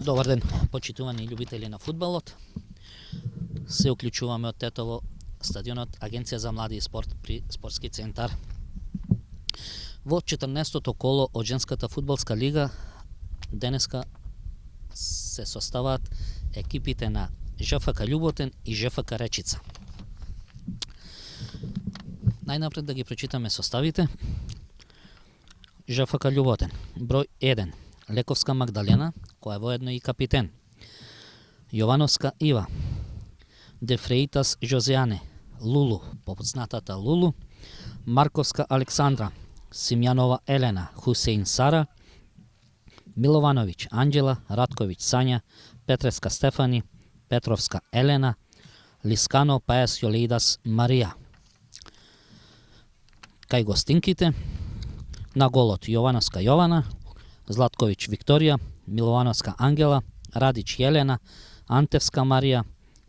Добар ден, почитувани љубители на фудбалот. Се уклучуваме од Тетово, стадионот, Агенција за млади и спорт при Спортски центар. Во 14-тото коло од женската фудбалска лига денеска се составаат екипите на ЖФК Љуботен и ЖФК Речица. Најнапред да ги прочитаме составите. ЖФК Љуботен, број 1, Лековска Магдалена, која е воедно и капитен. Јовановска Ива, Дефреитас Жозеане, Лулу, попознатата Лулу, Марковска Александра, Симјанова Елена, Хусеин Сара, Миловановиќ Анđела, Радковиќ Сања, Петреска Стефани, Петровска Елена, Лискано Паес Јолеидас Марија. Кај гостинките, на голот Јовановска Јована, Златковиќ Викторија, Миловановска Ангела, Радиќ Јелена, Антевска Марија,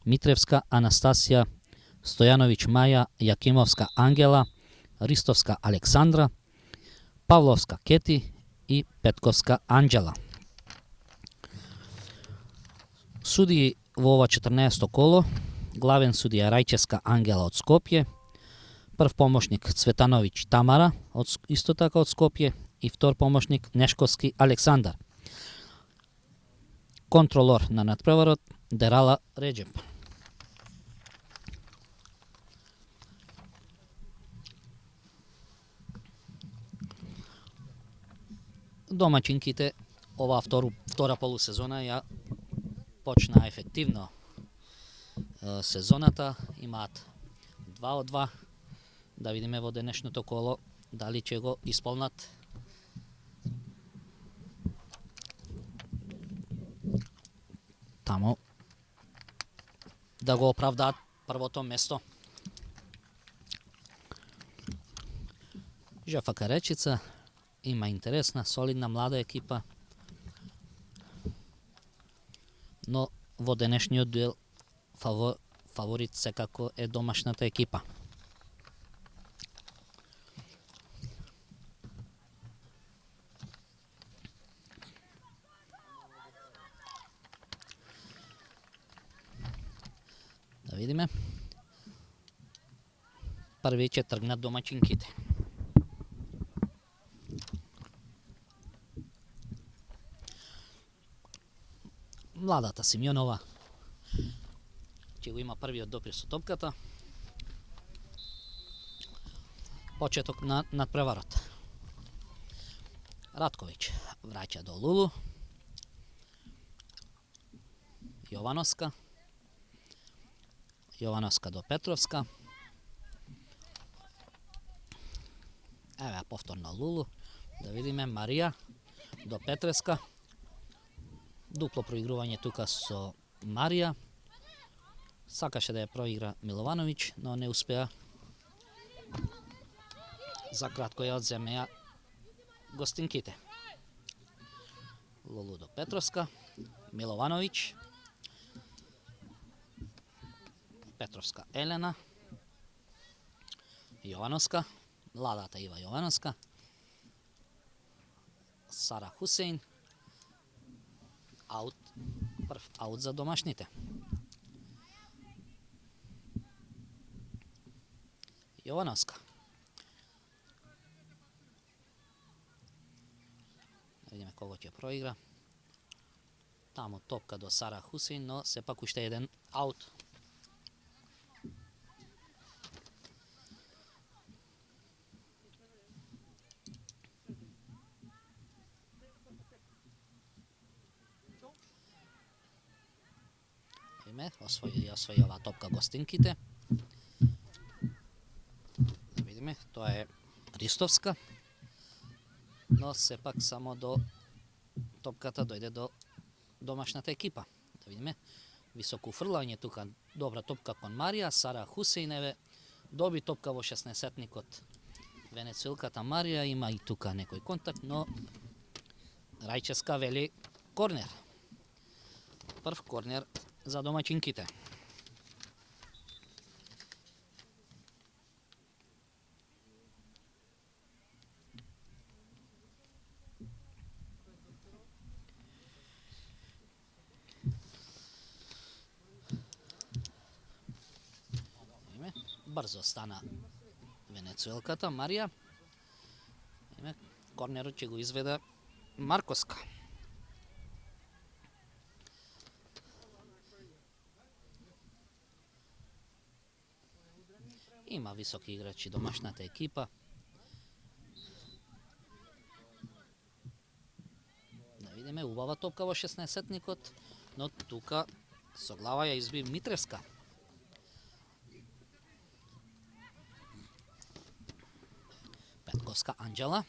Митревска Анастасија, Стојановиќ Маја, Јакимовска Ангела, Ристовска Александра, Павловска Кети и Петковска Анđела. Судии во ова 14-то коло: главен судија Рајческа Ангела од Скопје, прв помошник Цветановиќ Тамара, исто така од Скопје, и втор помошник Нешковски Александар. Контролор на надпреварот Дерала Реџеп. Домаќинките оваа втора полусезона ја почна ефективно сезоната, имаат 2 од 2. Да видиме во денешното коло дали ќе го исполнат. Тамо да го оправдаат првото место. ЖФК Речица има интересна, солидна, млада екипа, но во денешниот дуел фаворит секако е домашната екипа. Да видиме. Први ќе тргнат домаќинките. Младата Симјонова ќе го има првиот допир со топката. Почеток на надпреварот. Радковиќ враќа до Лулу. Јовановска до Петровска. Еве повторно Лулу. Да видиме Марија до Петреска. Дупло проигрување тука со Марија. Сакаше да ја проигра Миловановиќ, но не успеа. За кратко ја одземеа гостинките. Лулу до Петровска, Миловановиќ, Петровска Елена, Јовановска, младата Ива Јовановска, Сара Хусеин, аут, прв аут за домашните. Јовановска. Видиме кого ќе проигра. Тамо топка до Сара Хусеин, но сепак уште еден аут. Освои оваа топка гостинките. Да видиме, тоа е Ристовска, но сепак само до топката дојде до домашната екипа. Да видиме, високо уфрлање тука, добра топка кон Марија, Сара Хусеиневе доби топка во 16-етникот. Венецуелката Марија има и тука некој контакт, но Рајческа вели корнер. Прв корнер за домаќинките. брзо стана венецуелката Марија. Корнерот ќе го изведе Маркоска. Има високи играчи домашната екипа. Да видиме, убава топка во 16-никот, но тука со глава ја изби Митревска. Петковска Анđела.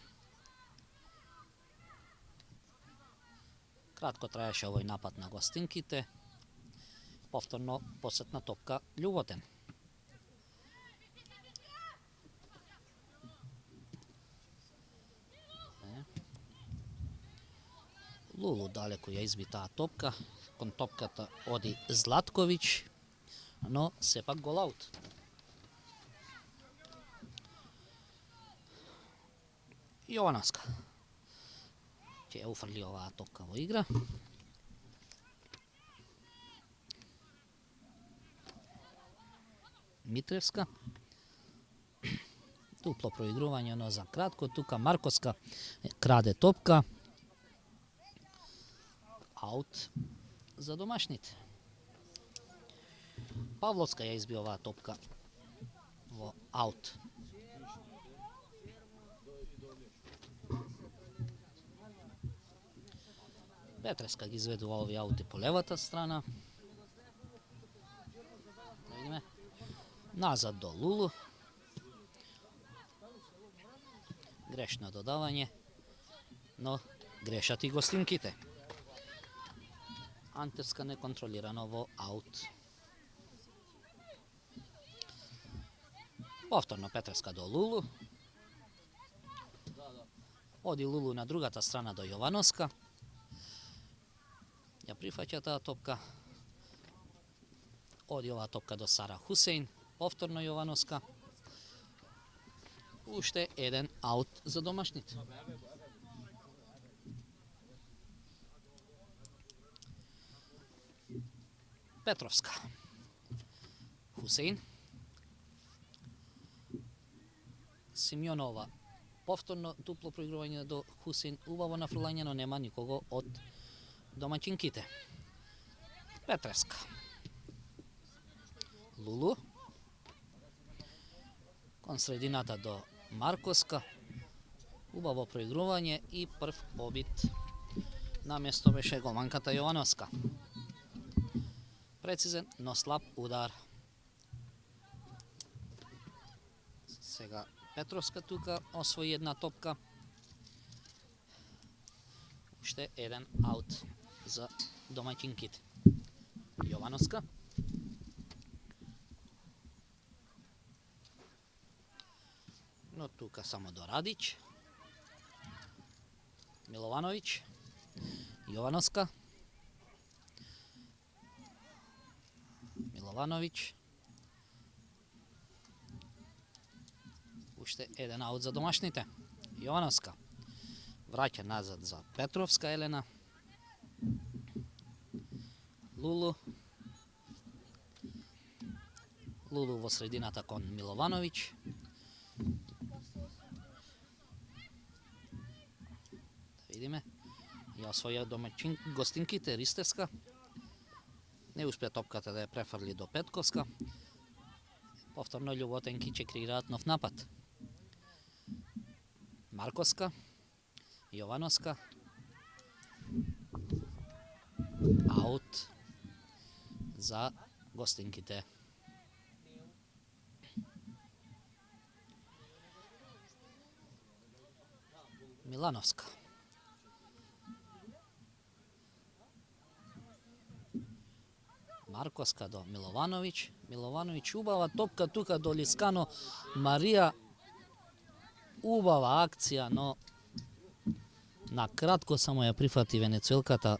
Кратко траеше овој напад на гостинките. Повторно посетна топка Љуботен. Лулу далеко ја изби таа топка. Кон топката оди Златковиќ, но сепак гол аут. Јовановска ќе ја уфрли оваа топка во игра. Митревска. Дупло проигрување, но за кратко. Тука Маркоска краде топка. Аут за домашните. Павловска ја изби оваа топка во аут. Петреска ги изведува овие аути по левата страна. Да видиме. Назад до Лулу. Грешно додавање, но грешат и гостинките. Антерска неконтролирано во аут. Повторно Петреска до Лулу. Оди Лулу на другата страна до Јовановска. Ја прифаќа таа топка. Оди оваа топка до Сара Хусейн. Повторно Јовановска. Уште еден аут за домашните. Петровска. Хусейн. Симјонова. Повторно дупло проигрување до Хусейн. Убаво нафрлање, но нема никого од домаќинките. Петровска. Лулу. Кон средината до Маркоска. Убаво проигрување и прв побит. На место беше голманката Јовановска. Прецизен, но слаб удар. Сега Петровска тука освои една топка. Уште еден аут за домаќинките. Јовановска. Но тука само до Радиќ. Миловановиќ. Јовановска. Миловановиќ. Уште еден аут за домашните. Јовановска. Враќа назад за Петровска Елена. Лулу. Лулу во средината кон Миловановиќ. Да видиме. Ја освоја гостинките Ристевска. Не успеа топката да ја префрли до Петковска. Повторно Љуботенки ќе креираат нов напад. Марковска. Јовановска. Аут за гостинките. Милановска. Марковска до Миловановиќ. Миловановиќ убава топка тука до Лискано. Марија убава акција, но на кратко само ја прифати венецуелката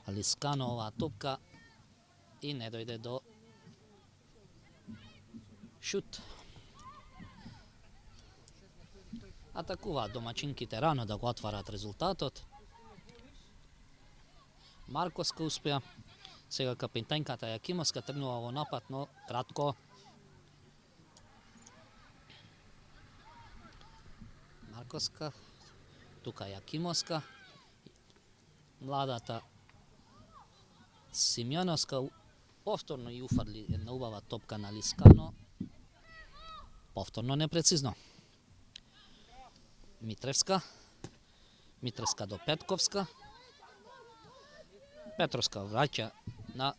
Лискано оваа топка и не дојде до шут. Атакуваат домаќинките рано да го отварат резултатот. Марковска успеа. Сега капитанката Јакимовска тргнува во напад, но кратко. Марковска, тука Јакимовска, младата Симеоновска повторно и уфарли една убава топка на Лискано, повторно непрецизно. Митревска до Петковска, Петровска враќа на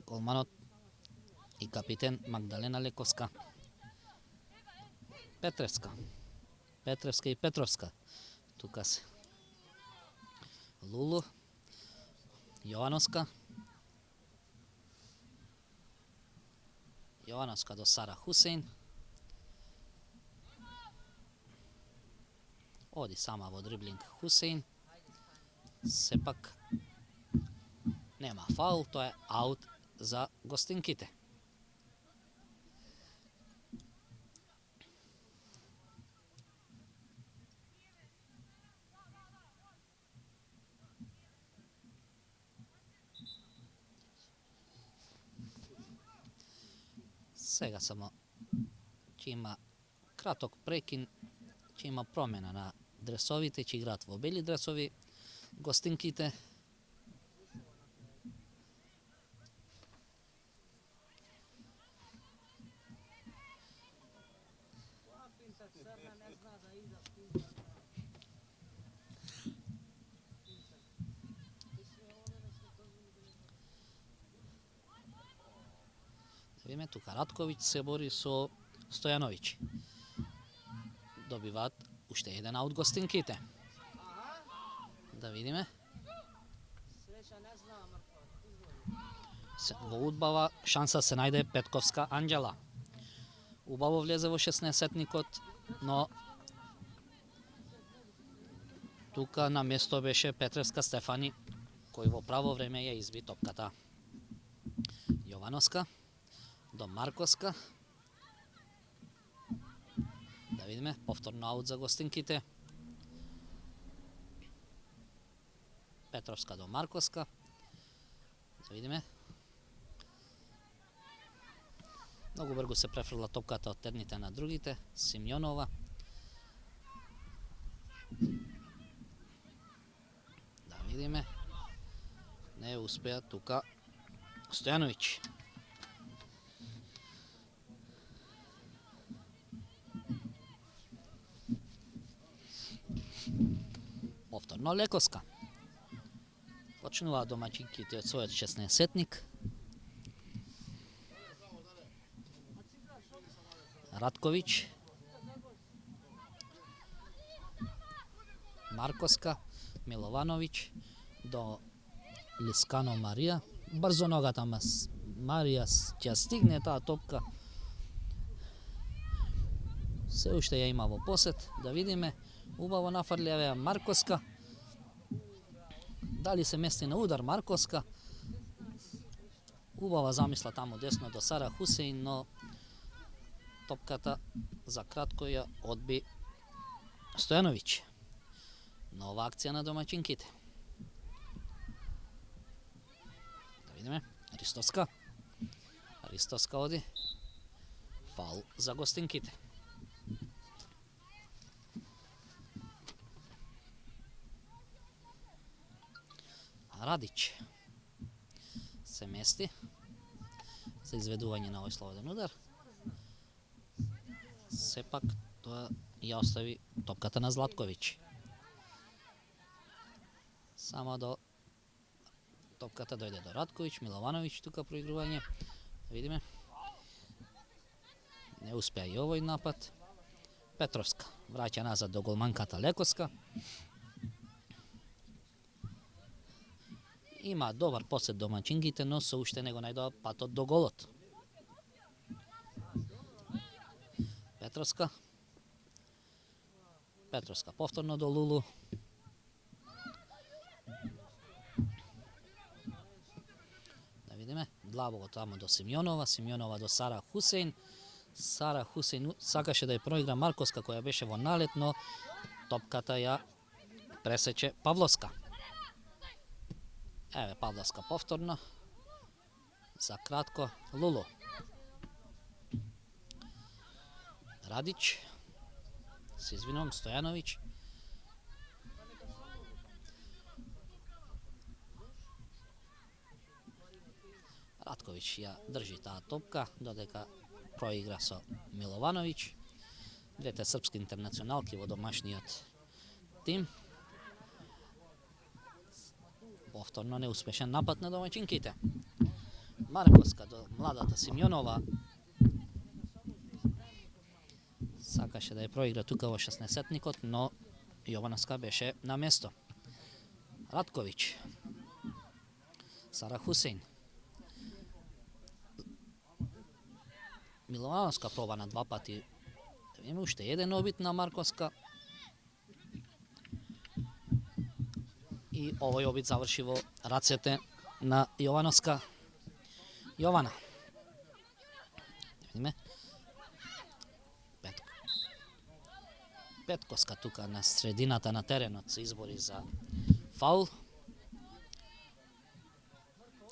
голманот и капитен Магдалена Лековска. Петровска и Петровска, тука се Лулу, Јовановска до Сара Хусейн, оди сама во дриблинг Хусейн, сепак нема фаул, тоа е аут за гостинките. Сега само ќе има краток прекин, ќе има промена на дресовите, ќе играат во бели дресови гостинките. Видиме, тука Ратковиќ се бори со Стојановиќ. Добиваат уште еден аут гостинките. Да видиме. Во удбава шанса се најде Петковска Анđела. Убаво влезе во 16-никот, но тука на место беше Петревска Стефани, кој во право време ја изби топката. Јовановска до Марковска. Да видиме, повторно аут за гостинките. Петровска до Марковска. Да видиме. Многу брзо се префрла топката од едните на другите. Симеонова. Да видиме. Не успеа тука Стојановиќ. Повторно Лековска. Почнува домаќинките од својот 16-ник. Ратковиќ. Марковска, Миловановиќ до Лискано Марија. Брзо ногата Марија ќе стигне таа топка. Се уште ја има во посет. Да видиме. Убаво нафрлија Марковска. Дали се мести на удар Марковска? Убава замисла таму десно до Сара Хусейн, но топката за кратко ја одби Стојановиќ. Нова акција на домаќинките. Да видиме. Ристовска оди. Фаул за гостинките. Радиќ се мести за изведување на овој слободен удар. Сепак тоа ја остави топката на Златковиќ. Само до топката дојде до Ратковиќ, Миловановиќ тука проигрување. Видиме. Не успеа и овој напад. Петровска враќа назад до голманката Лековска. Има добар посет домаќингите, но се уште не го најдоа патот до голот. Петровска повторно до Лулу. Да видиме, длабово тамо до Симеонова до Сара Хусейн. Сара Хусейн сакаше да ја проигра Марковска која беше во налет, но топката ја пресече Павловска. Еве Павловска повторно. За кратко Лулу. Радиќ se izvinjavam, Stojanović. Ratković drži ta topka, dodeka proigra sa Milovanović. Dvete srpske internacionalke vo domašnijat tim. Повторно неуспешен напад на домаќинките. Марковска до младата Симеонова. Сакаше да ја проигра тука во 16-никот, но Јовановска беше на место. Ratković. Сара Хусейн. Миловановска проба на два пати. Има уште еден обид на Марковска. И овој обид заврши во рацете на Јовановска. Јована. Видиме. Петковска тука на средината на теренот се избори за фаул.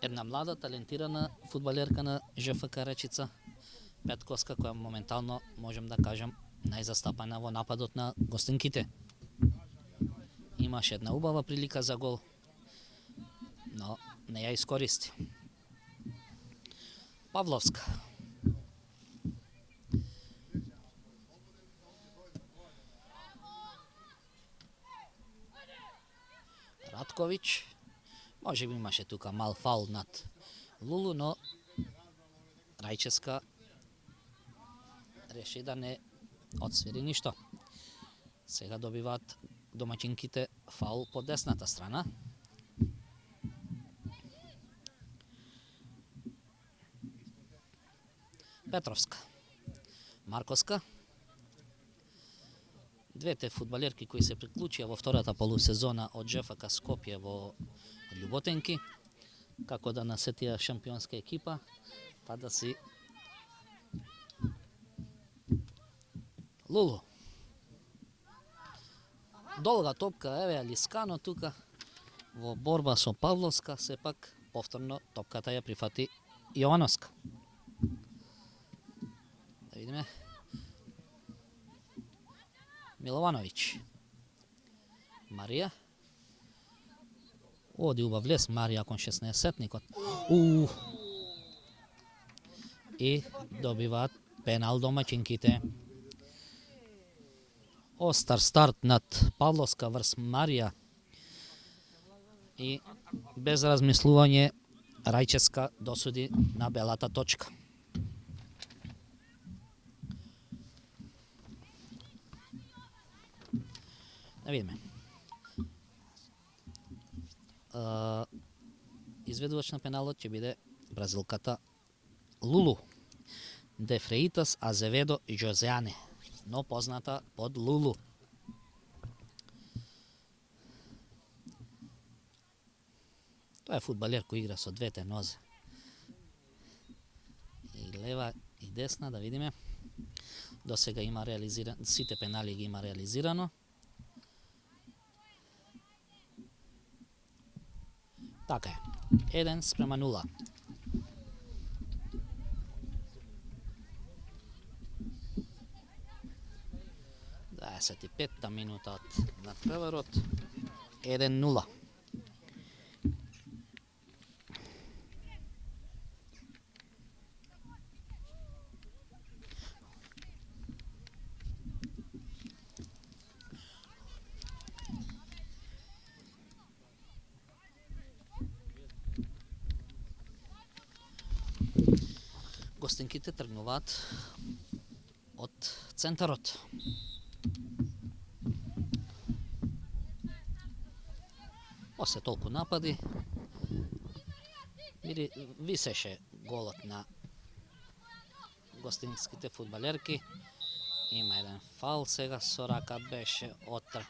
Една млада, талентирана фудбалерка на ЖФК Речица. Петковска, која моментално, можем да кажем, најзастапана во нападот на гостинките. Имаше една убава прилика за гол, но не ја искористи. Павловска. Ratković. Може би имаше тука мал фаул над Лулу, но Рајческа реши да не одсвири ништо. Сега добиваат домаќинките фаул по десната страна. Петровска. Марковска. Двете фудбалерки кои се приклучија во втората полусезона од ЖФК Скопје во Љуботенки, како да насетија шампионска екипа, тада си Лулу. Долга топка, еве Лискано тука во борба со Павловска, сепак повторно топката ја прифати Јовановска. Да видиме. Миловановиќ. Марија. Оди убав лес Марија кон 16-никот. И добиваат пенал домаќинките. Остар старт над Павловска врз Марија. И без размислување Рајческа досуди на белата точка. Да видиме. Изведувач на пеналот ќе биде бразилката Лулу де Фреитас Азеведо Жозеане, но позната под Лулу. Тоа е фудбалер кој игра со двете нозе. И лева и десна, да видиме. До сега има реализирано, сите пенали ги има реализирано. Така е. 1:0. 25-та минута од надпреварот. 1:0. Гостинките тргнуваат од центарот. После толку напади, висеше голот на гостинските фудбалерки. Има еден фаул, сега со рака беше отр.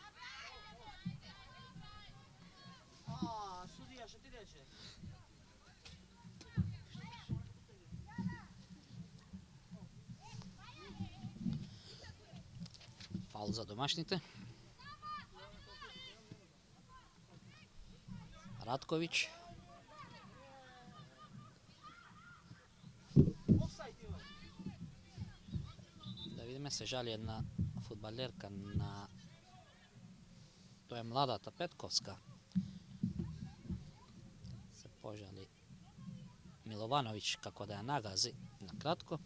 Фаул за домашните. Ratković. Да видиме, се жали една balerka na... To je mladata Petkovska. Se požali Milovanović kako da je nagazi na kratko.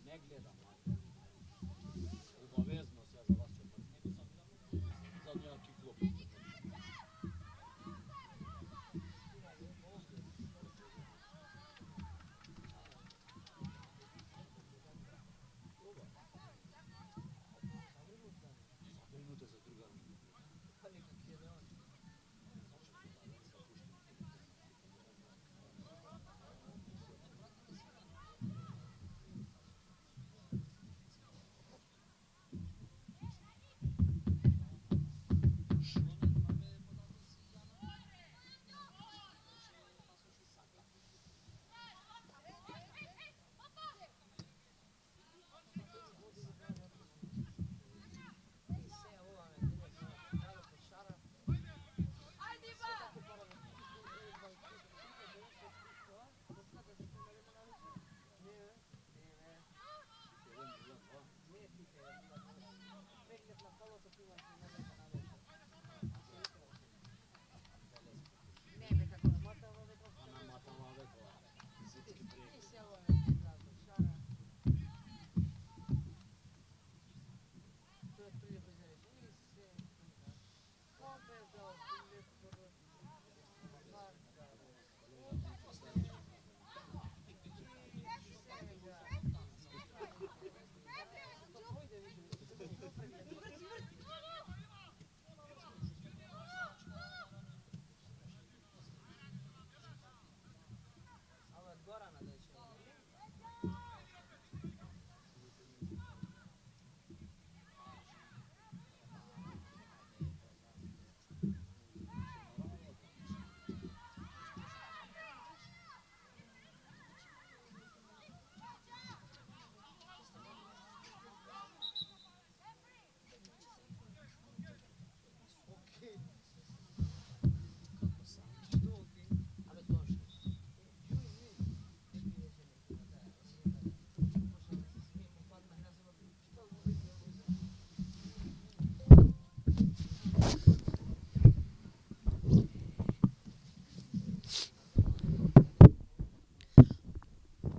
Ne gledam. Obavezno se za vas čeprti. Za neki klub. Zabrinute za druga.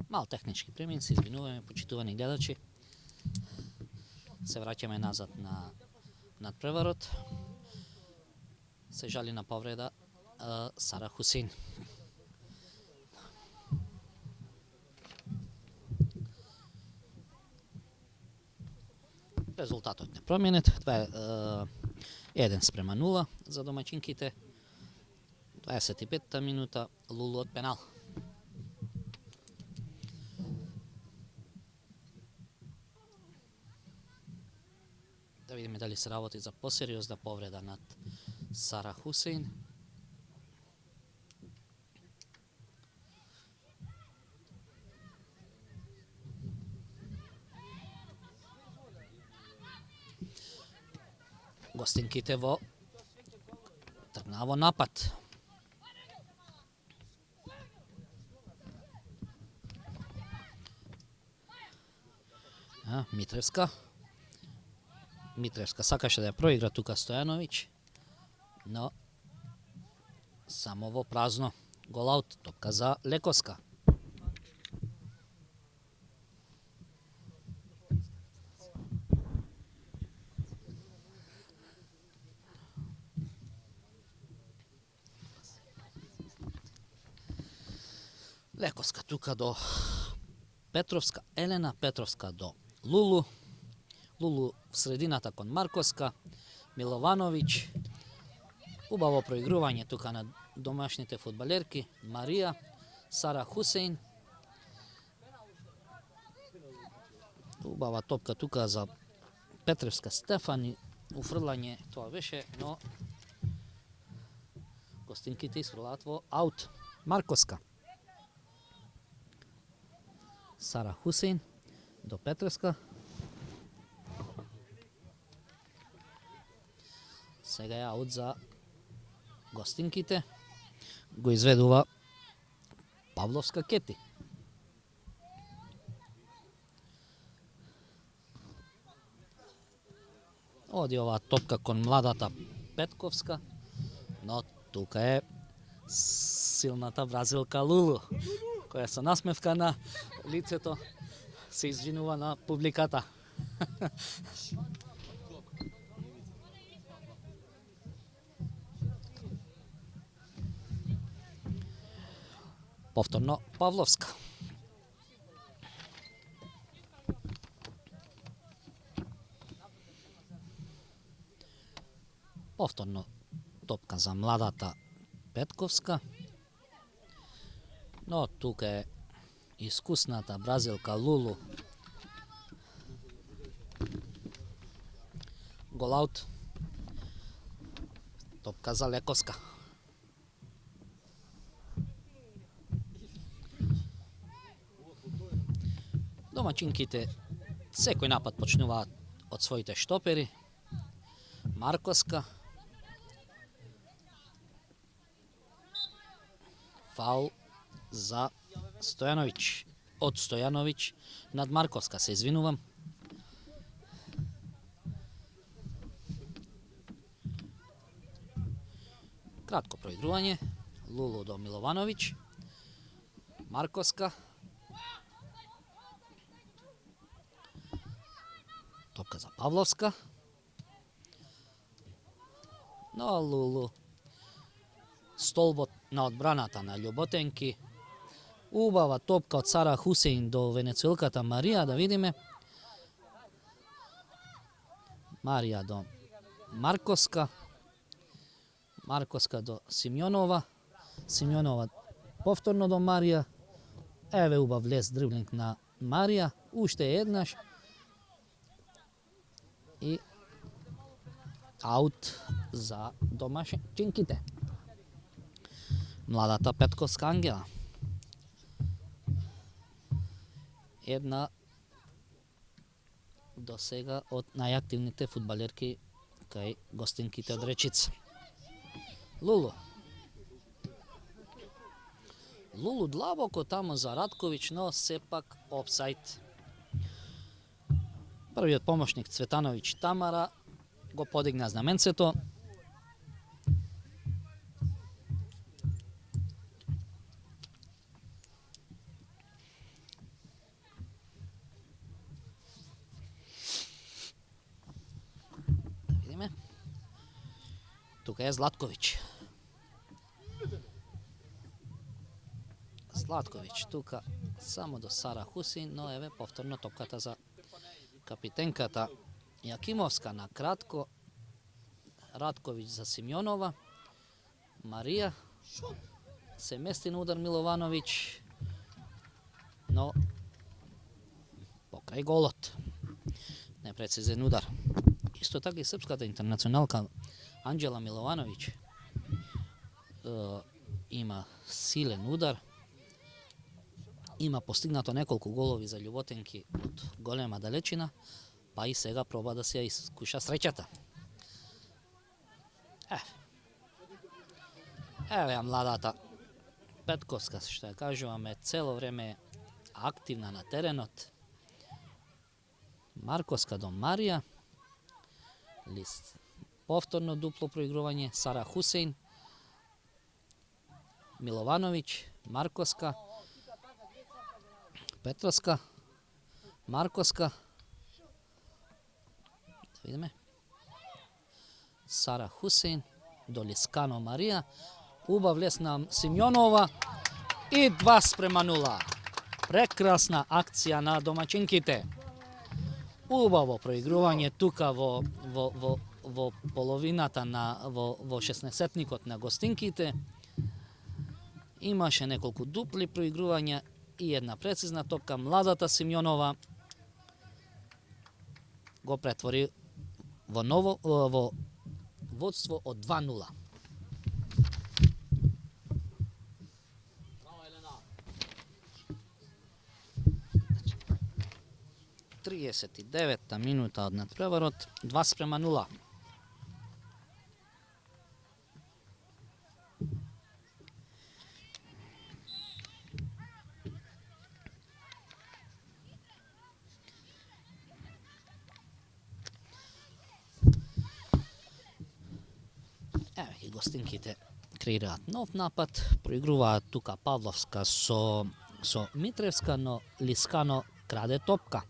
Malo tehnički premin, se izvinjujeme, počituvani gledači. Se vraćamo nazad na nadprevarot. Se žali na povreda Sara Husin. Rezultat od nepromijenit. 1:0 za domaćinkite. 25. minuta, Lulu od penal. Da vidimo da li se ravoti za poseriozna povreda nad Sara Husin. Gostinkite vo Trnavo napad. Mitrevska. Mitrevska sakaše da je proigra tuka Stojanović. No, samo ovo prazno. Gol out, topka za Lekovska. Lekovska tuka do Petrovska, Elena, Petrovska do Lulu, Lulu sredinata kon Markovska, Milovanović, ubavo proigruvanje tuka na domašnjite futbalerki, Marija, Sara Husein, ubava topka tuka za Petrovska Stefani, ufrlanje to više, no gostinkite isfrlatvo out. Markovska, Sara Husein do Petrovska. Сега je out za gostinkite. Го izvedува Pavlovska Keti. Оди ова топка кон младата Петковска, но тука е силната бразилка Лулу, која со насмевка на лицето се извинува на публиката. Повторно Павловска. Повторно топка за младата Петковска. Но тука е искусната бразилка Лулу. Голаут. Топка за Лековска. Домачинките секој напад почнуваат од своите штопери. Марковска. Фаул за Стојановиќ. Од Стојановиќ над Марковска, се извинувам. Кратко проигрување. Лулу до Миловановиќ. Марковска. Топка за Павловска. Но Лулу столбот на одбраната на Љуботенки. Убава топка од Сара Хусеин до венецуелката Марија, да видиме. Марија до Марковска. Марковска до Симјонова. Симјонова повторно до Марија. Еве убав лес дриблинг на Марија. Уште еднаш. И аут за домашинките. Младата Петковска Ангела. Една до сега од најактивните фудбалерки кај гостинките од Речица. Лулу. Лулу длабоко тамо за Радковиќ, но сепак офсайд. Првиот помошник Цветановиќ Тамара го подигна знаменцето. Да видиме. Тука е Златковиќ. Златковиќ тука само до Сара Хусин, но еве повторно топката за капитенката Јакимовска на кратко. Радковиќ за Симјонова. Марија се мести на удар Миловановиќ, но покрај голот. Непрецизен удар. Исто така и српската интернационалка Анđела Milovanović има силен удар. Има постигнато неколку голови за Љуботенки од голема далечина, па и сега проба да се искуша среќата. Еве младата Петковска, што ја кажуваме, цело време активна на теренот. Марковска до Марија. Лист. Повторно дупло проигрување. Сара Хусейн. Миловановиќ. Марковска. Петровска. Марковска. Да видиме. Сара Хусейн до Лискано Марија. Убав лес на Симјонова И 2:0. Прекрасна акција на домаќинките. Убаво проигрување тука во половината во 16-никот на гостинките. Имаше неколку дупли проигрувања и една прецизна топка. Младата Симјонова го претвори во водство од 2:0. Браво, Елена. 39-та минута од надпреварот, 2:0. Еве ги гостинките креираат нов напад, проигруваат тука Павловска со Митревска, но Лискано краде топка.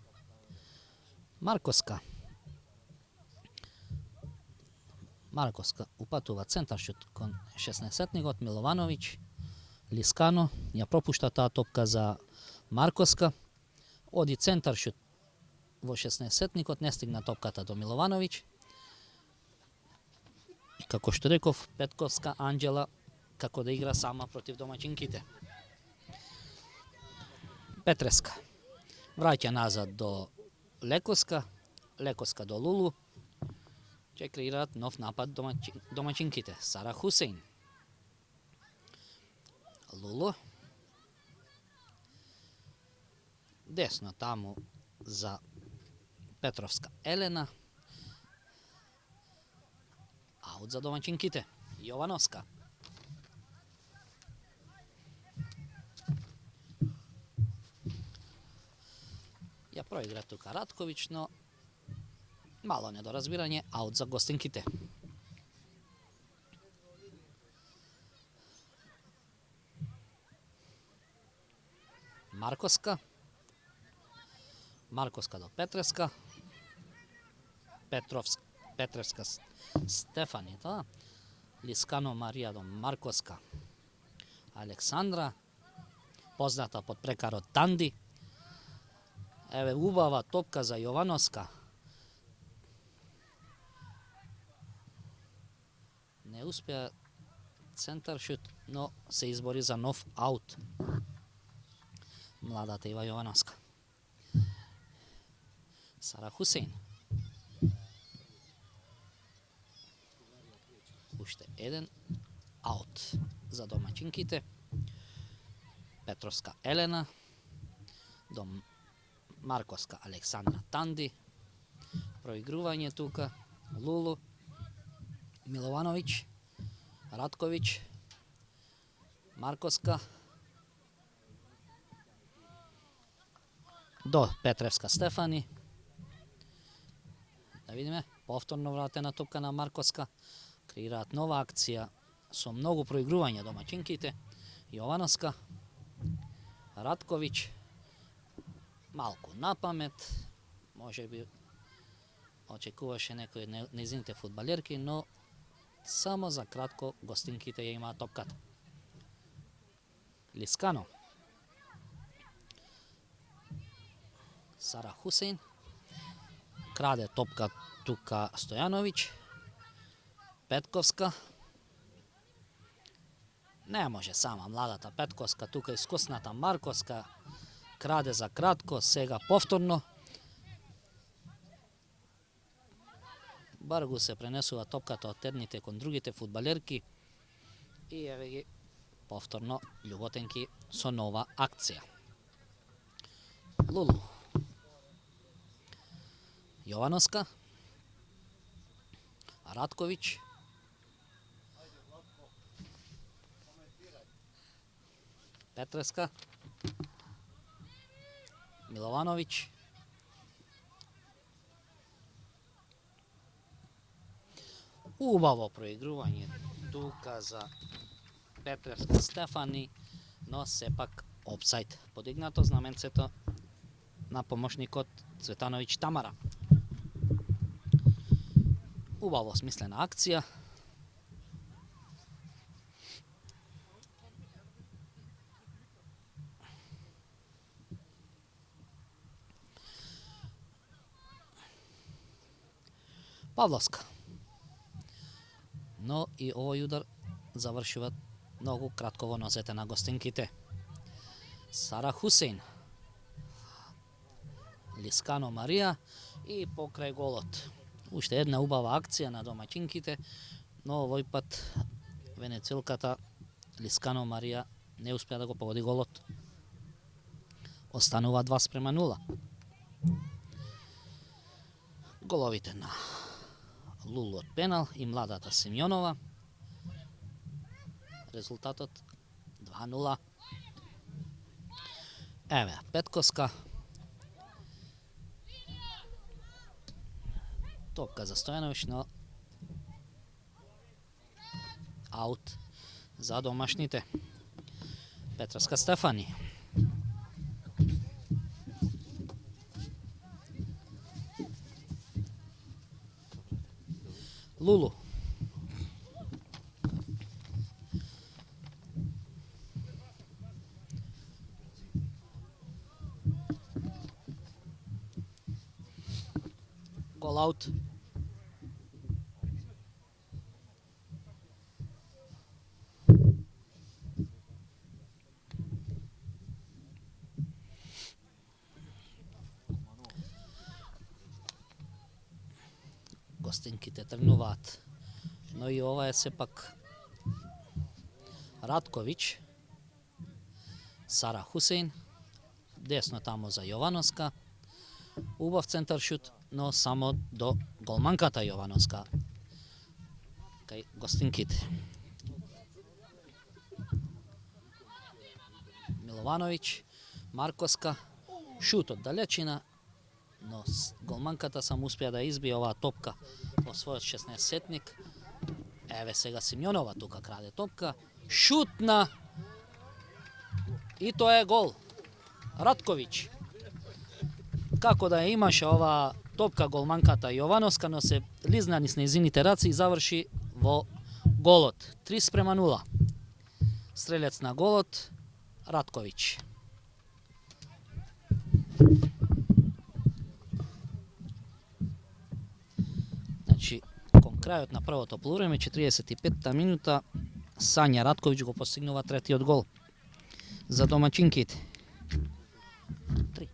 Марковска упатува центаршут кон 16-никот Миловановиќ. Лискано ја пропушта таа топка за Марковска. Оди центаршут во 16-никот, не стигна топката до Миловановиќ. И како што реков, Петковска Анđела како да игра сама против домаќинките. Петреска враќа назад до Лекоска, Лекоска до Лулу. Ќе креираат нов напад домаќинките. Сара Хусейн. Лулу. Десно таму за Петровска Елена. Аут за домаќинките. Јовановска. Ја проигра тука Радковиќ, но мало недоразбирање, аут за гостинките. Марковска до Петреска. Петревска Стефани, тоа. Лискано Марија до Марковска. Александра, позната под прекарот Танди. Еве убава топка за Јовановска. Не успеа центаршут, но се избори за нов аут. Младата Ива Јовановска. Сара Хусейн. Уште еден аут за домаќинките. Петровска Елена до Марковска Александра Танди. Проигрување тука. Лулу, Миловановиќ, Радковиќ, Марковска до Петревска Стефани. Да видиме, повторно вратена топка на Марковска. Креираат нова акција со многу проигрување домаќинките. Јовановска, Радковиќ, малку напамет, може би очекуваше некој од незините фудбалерки, но само за кратко гостинките ја имаат топката. Лискано. Сара Хусейн. Краде топка тука Стојановиќ. Петковска. Не може сама младата Петковска, тука искусната Марковска. Краде за кратко, сега повторно. Баргу се пренесува топката од едните кон другите фудбалерки. И еве ги повторно љуботенки со нова акција. Лулу. Јовановска. Радковиќ. Петреска. Миловановиќ. Убаво проигрување тука за Петревска Стефани, но сепак опсајд. Подигнато знаменцето на помошникот Цветановиќ Тамара. Убаво смислена акција. Pavlovska. No i ovaj udar završava mnogo kratko во нозете на гостинките. Сара Хусейн. Лискано Марија и покрај голот. Уште една убава акција на домаќинките, но овој пат венецуелката Лискано Марија не успеа да го погоди голот. Останува 2:0. Головите на Лулу од пенал и младата Симјонова. Резултатот 2:0. Еве, Петковска. Топка за Стојановиќ, но аут за домашните. Петровска Стефани. Лулу. Гол аут. Гостинките тргнуваат, но и ова е сепак Радковиќ, Сара Хусейн, десно тамо за Јовановска, убав центар шут, но само до голманката Јовановска кај гостинките. Миловановиќ, Марковска, шут од далечина, но голманката само успеа да избие оваа топка во својот 16-сетник. Еве сега Симјонова тука краде топка, шутна и тоа е гол. Радковиќ. Како да ја имаше оваа топка голманката Јовановска, но се лизна низ нејзините раци и заврши во голот. 3:0. Стрелец на голот Радковиќ. Значи, кон крајот на првото полувреме, 45-та минута, Сања Радковиќ го постигнува третиот гол за домаќинките. 3.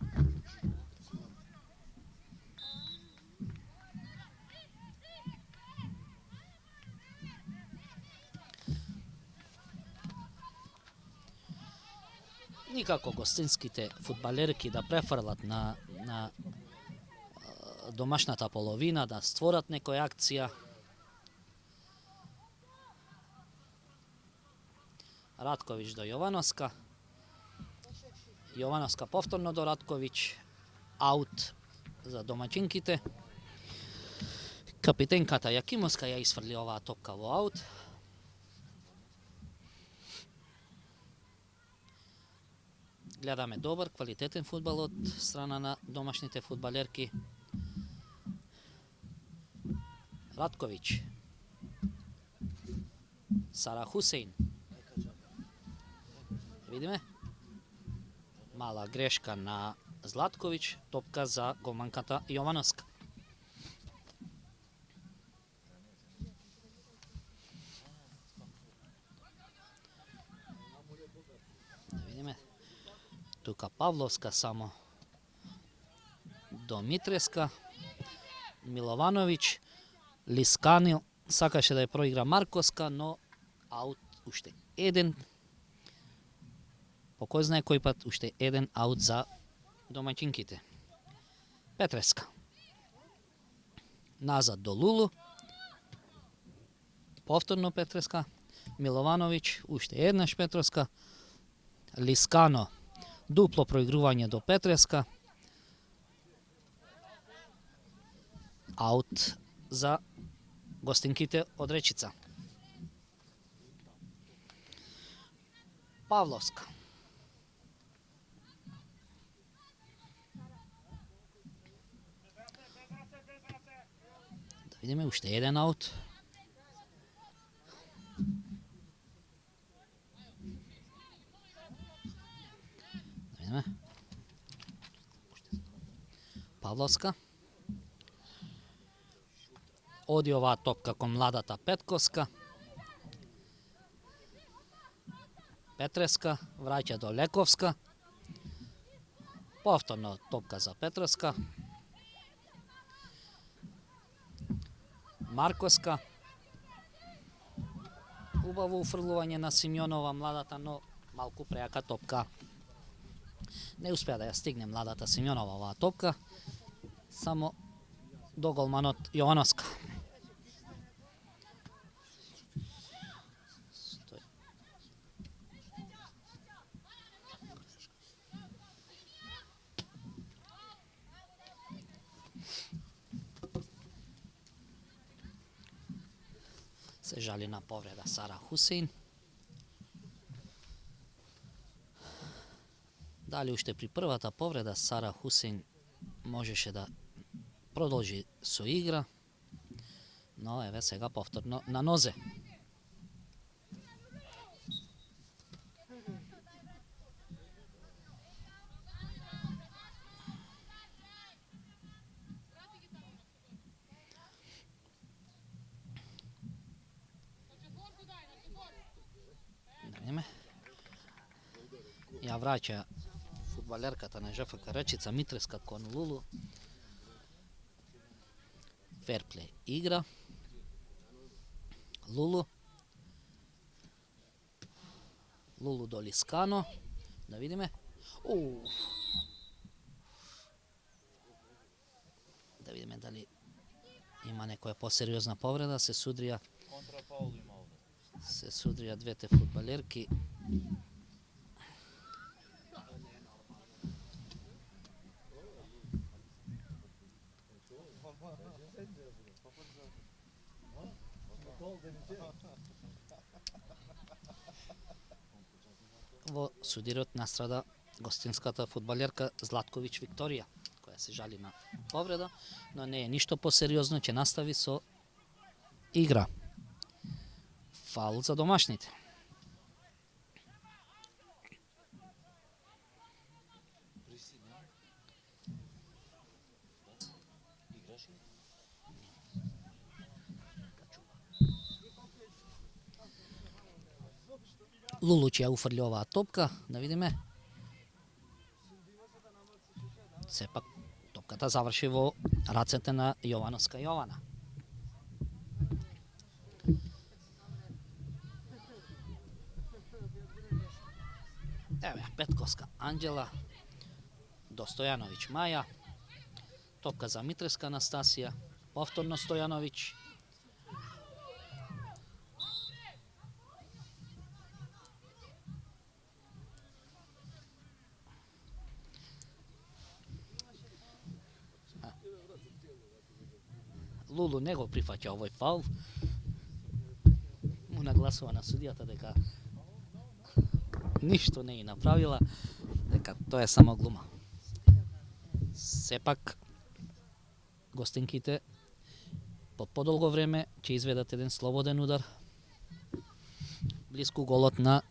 Никако гостинските фудбалерки да префрлат на домашната половина, да створат некоја акција. Радковиќ до Јовановска. Јовановска повторно до Радковиќ. Аут за домаќинките. Капитенката Јакимовска ја исфрли оваа топка во аут. Гледаме добар, квалитетен фудбал од страна на домашните фудбалерки. Радковиќ. Сара Хусейн. Видиме. Мала грешка на Златковиќ, топка за голманката Јовановска. Видиме. Тука Павловска само до Митреска. Миловановиќ, Лискани сакаше да ја проигра Марковска, но аут уште еден. По кој знае кој пат уште еден аут за домаќинките. Петреска. Назад до Лулу. Повторно Петреска. Миловановиќ, уште еднаш Петреска. Лискано. Дупло проигрување до Петреска. Аут за гостинките од Речица. Павловска. Да видиме уште еден аут. Да видиме. Павловска. Odi ova topka kon Mladata Petkovska. Petreska vraća do Lekovska. Повторно топка за Петровска. Марковска. Убаво уфрлување на Симеонова младата, но малку преака топка. Не успеа да ја стигне младата Симеонова оваа топка. Само до голманот Јовановска. Се жали на повреда Сара Хусейн. Дали уште при првата повреда Сара Хусейн можеше да продолжи со игра, но еве сега повторно на нозе. Ја враќа фудбалерката на ЖФК Речица Митреска кон Лулу. Ферплей игра. Лулу. Лулу до Лискано. Да видиме. Да видиме дали има некоја посериозна повреда. Се судрија двете фудбалерки. Во судирот настрада гостинската фудбалерка Златковиќ Викторија, која се жали на повреда, но не е ништо посериозно, ќе настави со игра. Фаул за домашните. Лулу ќе ја уфрли оваа топка, да видиме. Сепак топката заврши во рацете на Јовановска Јована. Еве, Петковска Анđела, до Стојановиќ Маја, топка за Митреска Анастасија, повторно Стојановиќ. Лулу не го прифаќа овој фаул. Му нагласува на судијата дека ништо не е направила, дека тоа е само глума. Сепак, гостинките по подолго време ќе изведат еден слободен удар блиску голот на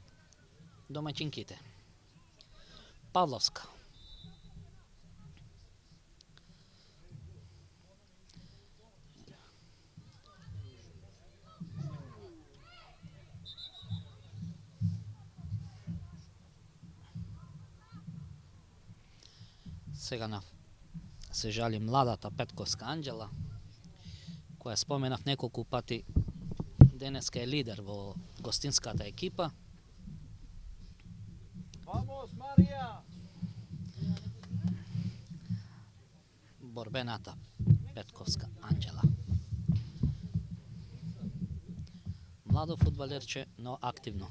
домаќинките. Павловска. Сега се жали младата Петковска Анđела, која споменав неколку пати денеска е лидер во гостинската екипа. Vamos, Marija! Борбената Петковска Анđela. Младо фудбалерче, но активно.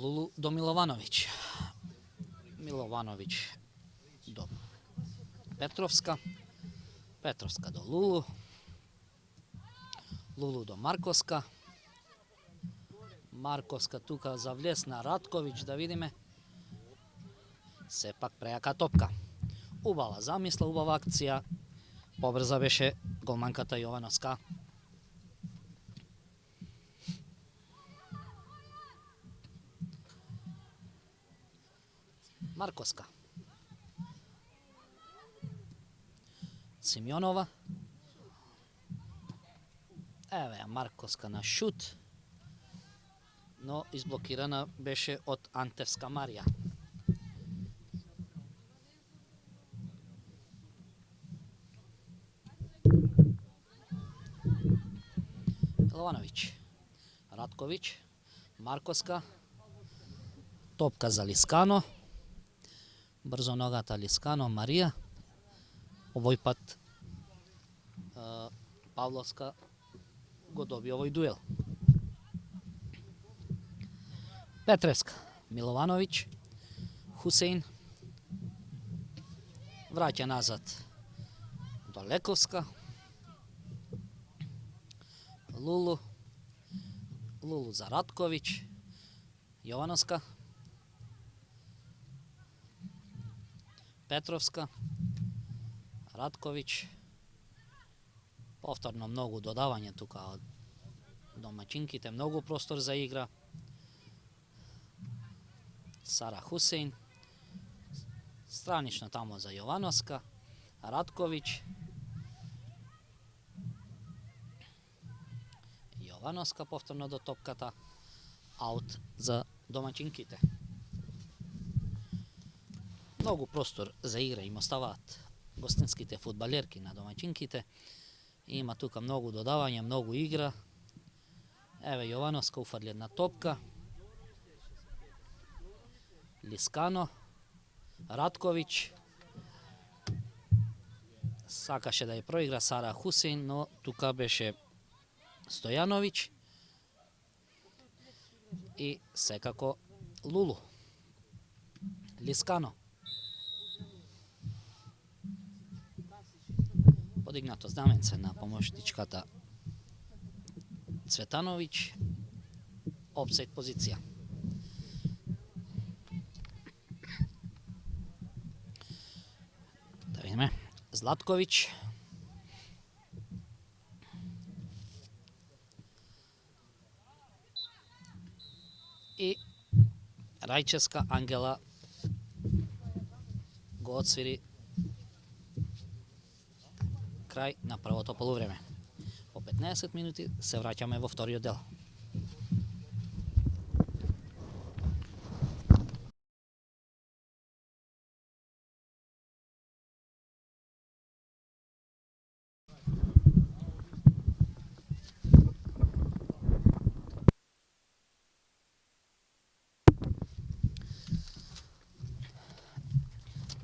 Лулу до Миловановиќ. Миловановиќ до Петровска. Петровска до Лулу. Лулу до Марковска. Марковска тука за влез на Радковиќ, да видиме. Сепак прејака топка. Убава замисла, убава акција. Побрза беше голманката Јовановска. Марковска. Симеонова. Еве ја Марковска на шут, но изблокирана беше од Антевска Марија. Миловановиќ, Ратковиќ, Марковска, топка за Лискано, брзо ногата Лискано, Марија, овој пат Павловска го доби овој дуел. Петревска, Миловановиќ, Хусеин, враќа назад до Лековска, Лулу за Ратковиќ, Јовановска, Петровска, Ратковиќ, повторно многу додавање тука од домаќинките, многу простор за игра. Сара Хусеин, странично тамо за Јовановска, Ратковиќ, Јовановска повторно до топката, аут за домаќинките. Многу простор за игра им оставаат гостинските фудбалерки на домаќинките. Има тука многу додавање, многу игра. Еве Јовановска уфрли една топка. Лискано, Ратковиќ, сакаше да ја проигра Сара Хусеин, но тука беше Стојановиќ и секако Лулу. Лискано. Подигнато знаменце на помошничката Цветановиќ. Опсайд позиција. Да видиме. Златковиќ. И Рајчевска Ангела го одсвири крај на првото полувреме. По 15 минути се враќаме во вториот дел.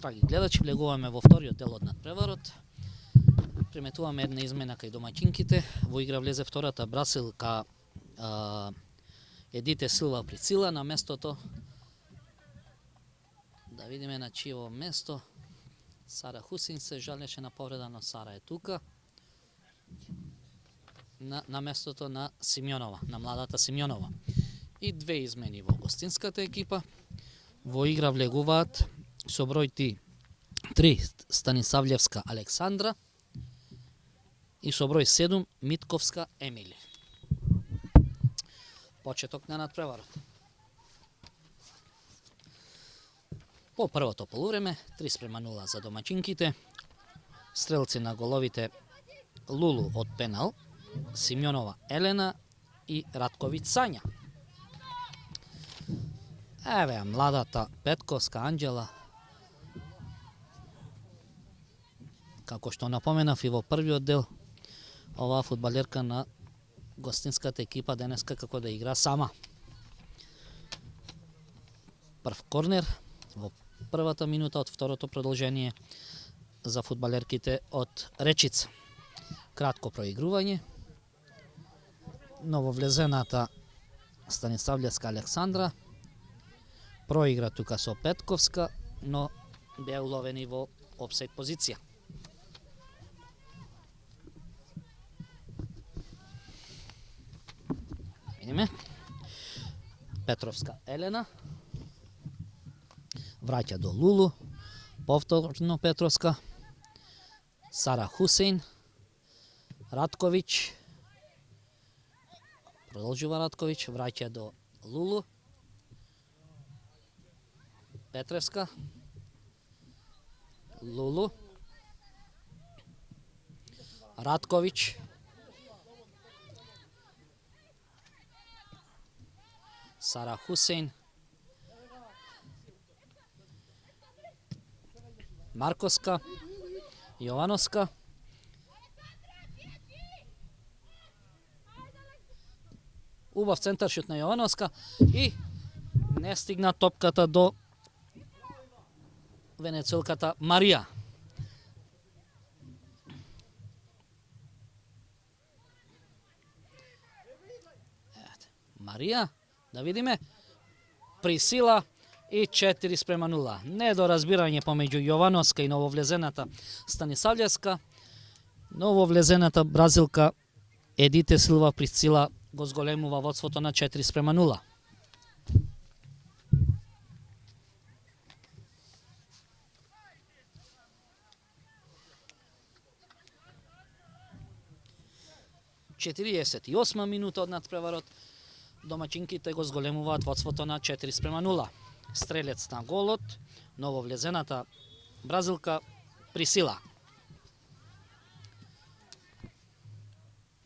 Драги гледачи, влегуваме во вториот дел од надпреварот. Приметуваме една измена кај домаќинките. Во игра влезе втората брасилка Едите Силва Прицила на местото. Да видиме на чије место. Сара Хусин се жалеше на повреда, но Сара е тука. На местото на Симеонова, на младата Симеонова. И две измени во гостинската екипа. Во игра влегуваат со број 3 Станиславлевска Александра и со број 7 Митковска Емили. Почеток на надпреварот. По првото полувреме 3:0 за домаќинките. Стрелци на головите Лулу од пенал, Симеонова Елена и Ратковиќ Сања. Еве младата Петковска Анđела. Како што напоменав и во првиот дел, оваа фудбалерка на гостинската екипа денеска како да игра сама. Прв корнер во првата минута од второто продолжение за фудбалерките од Речица. Кратко проигрување. Нововлезената Станиславлевска Александра проигра тука со Петковска, но беа уловени во опсайд позиција. Видиме. Петровска Елена. враќа до Лулу, повторно Петровска, Сара Хусейн, Ратковиќ, продолжува Ратковиќ, враќа до Лулу, Петревска, Лулу, Ратковиќ, Сара Хусейн, Марковска, Јовановска, убав центаршут на Јовановска и не стигна топката до венецуелката Марија. Марија, да видиме, Присила и 4:0. Недоразбирање помеѓу Јовановска и нововлезената Станисављевска. Нововлезената бразилка Едите Силва Присила го зголемува водството на 4:0. Четириесет и осма минута од надпреварот. Домаќинките го зголемуваат водството на 4:0. Стрелец на голот, нововлезената бразилка Присила.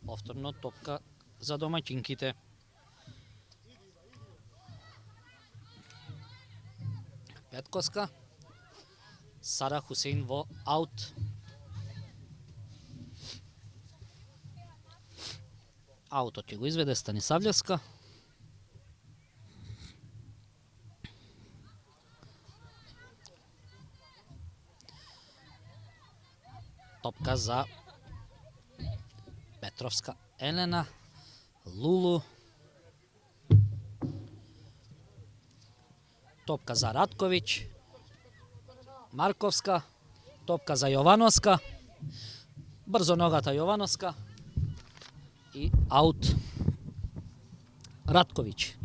Повторно топка за домаќинките. Петковска, Сара Хусейн во аут. Аутот ќе го изведе Станисављевска. Топка за Петровска Елена, Лулу. Топка за Ратковиќ, Марковска. Топка за Јовановска. Брзо ногата Јовановска. И аут Ратковиќ.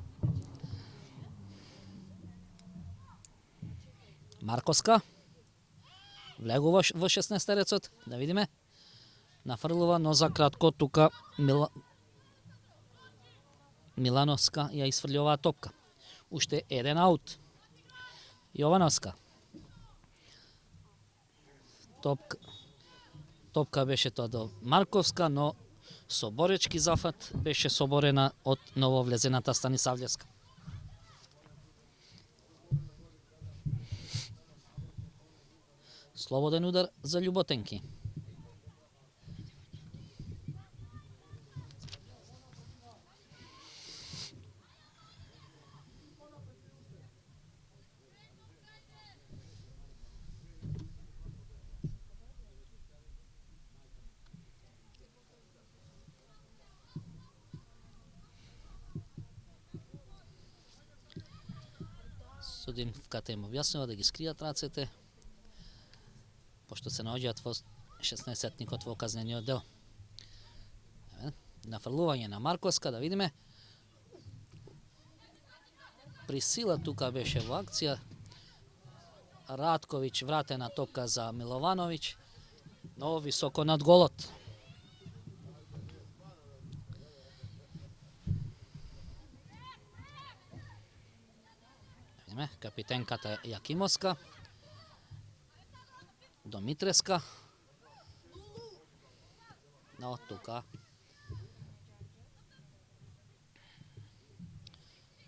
Марковска влегува во 16-терецот, да видиме. Нафрлува, но за кратко тука Милановска ја исфрли оваа топка. Уште еден аут. Јовановска. Топка беше тоа до Марковска, но со боречки зафат беше соборена од нововлезената Станисављевска. Слободен удар за љуботенки. Судинката им објаснува да ги скријат рацете, пошто се наоѓаат во 16-тникот во казнениот дел. Нафрлување на Марковска, да видиме. Присила тука беше во акција. Ратковиќ вратена топка за Миловановиќ, но високо над голот. Капитенката Јакимовска, Домитреска, но тука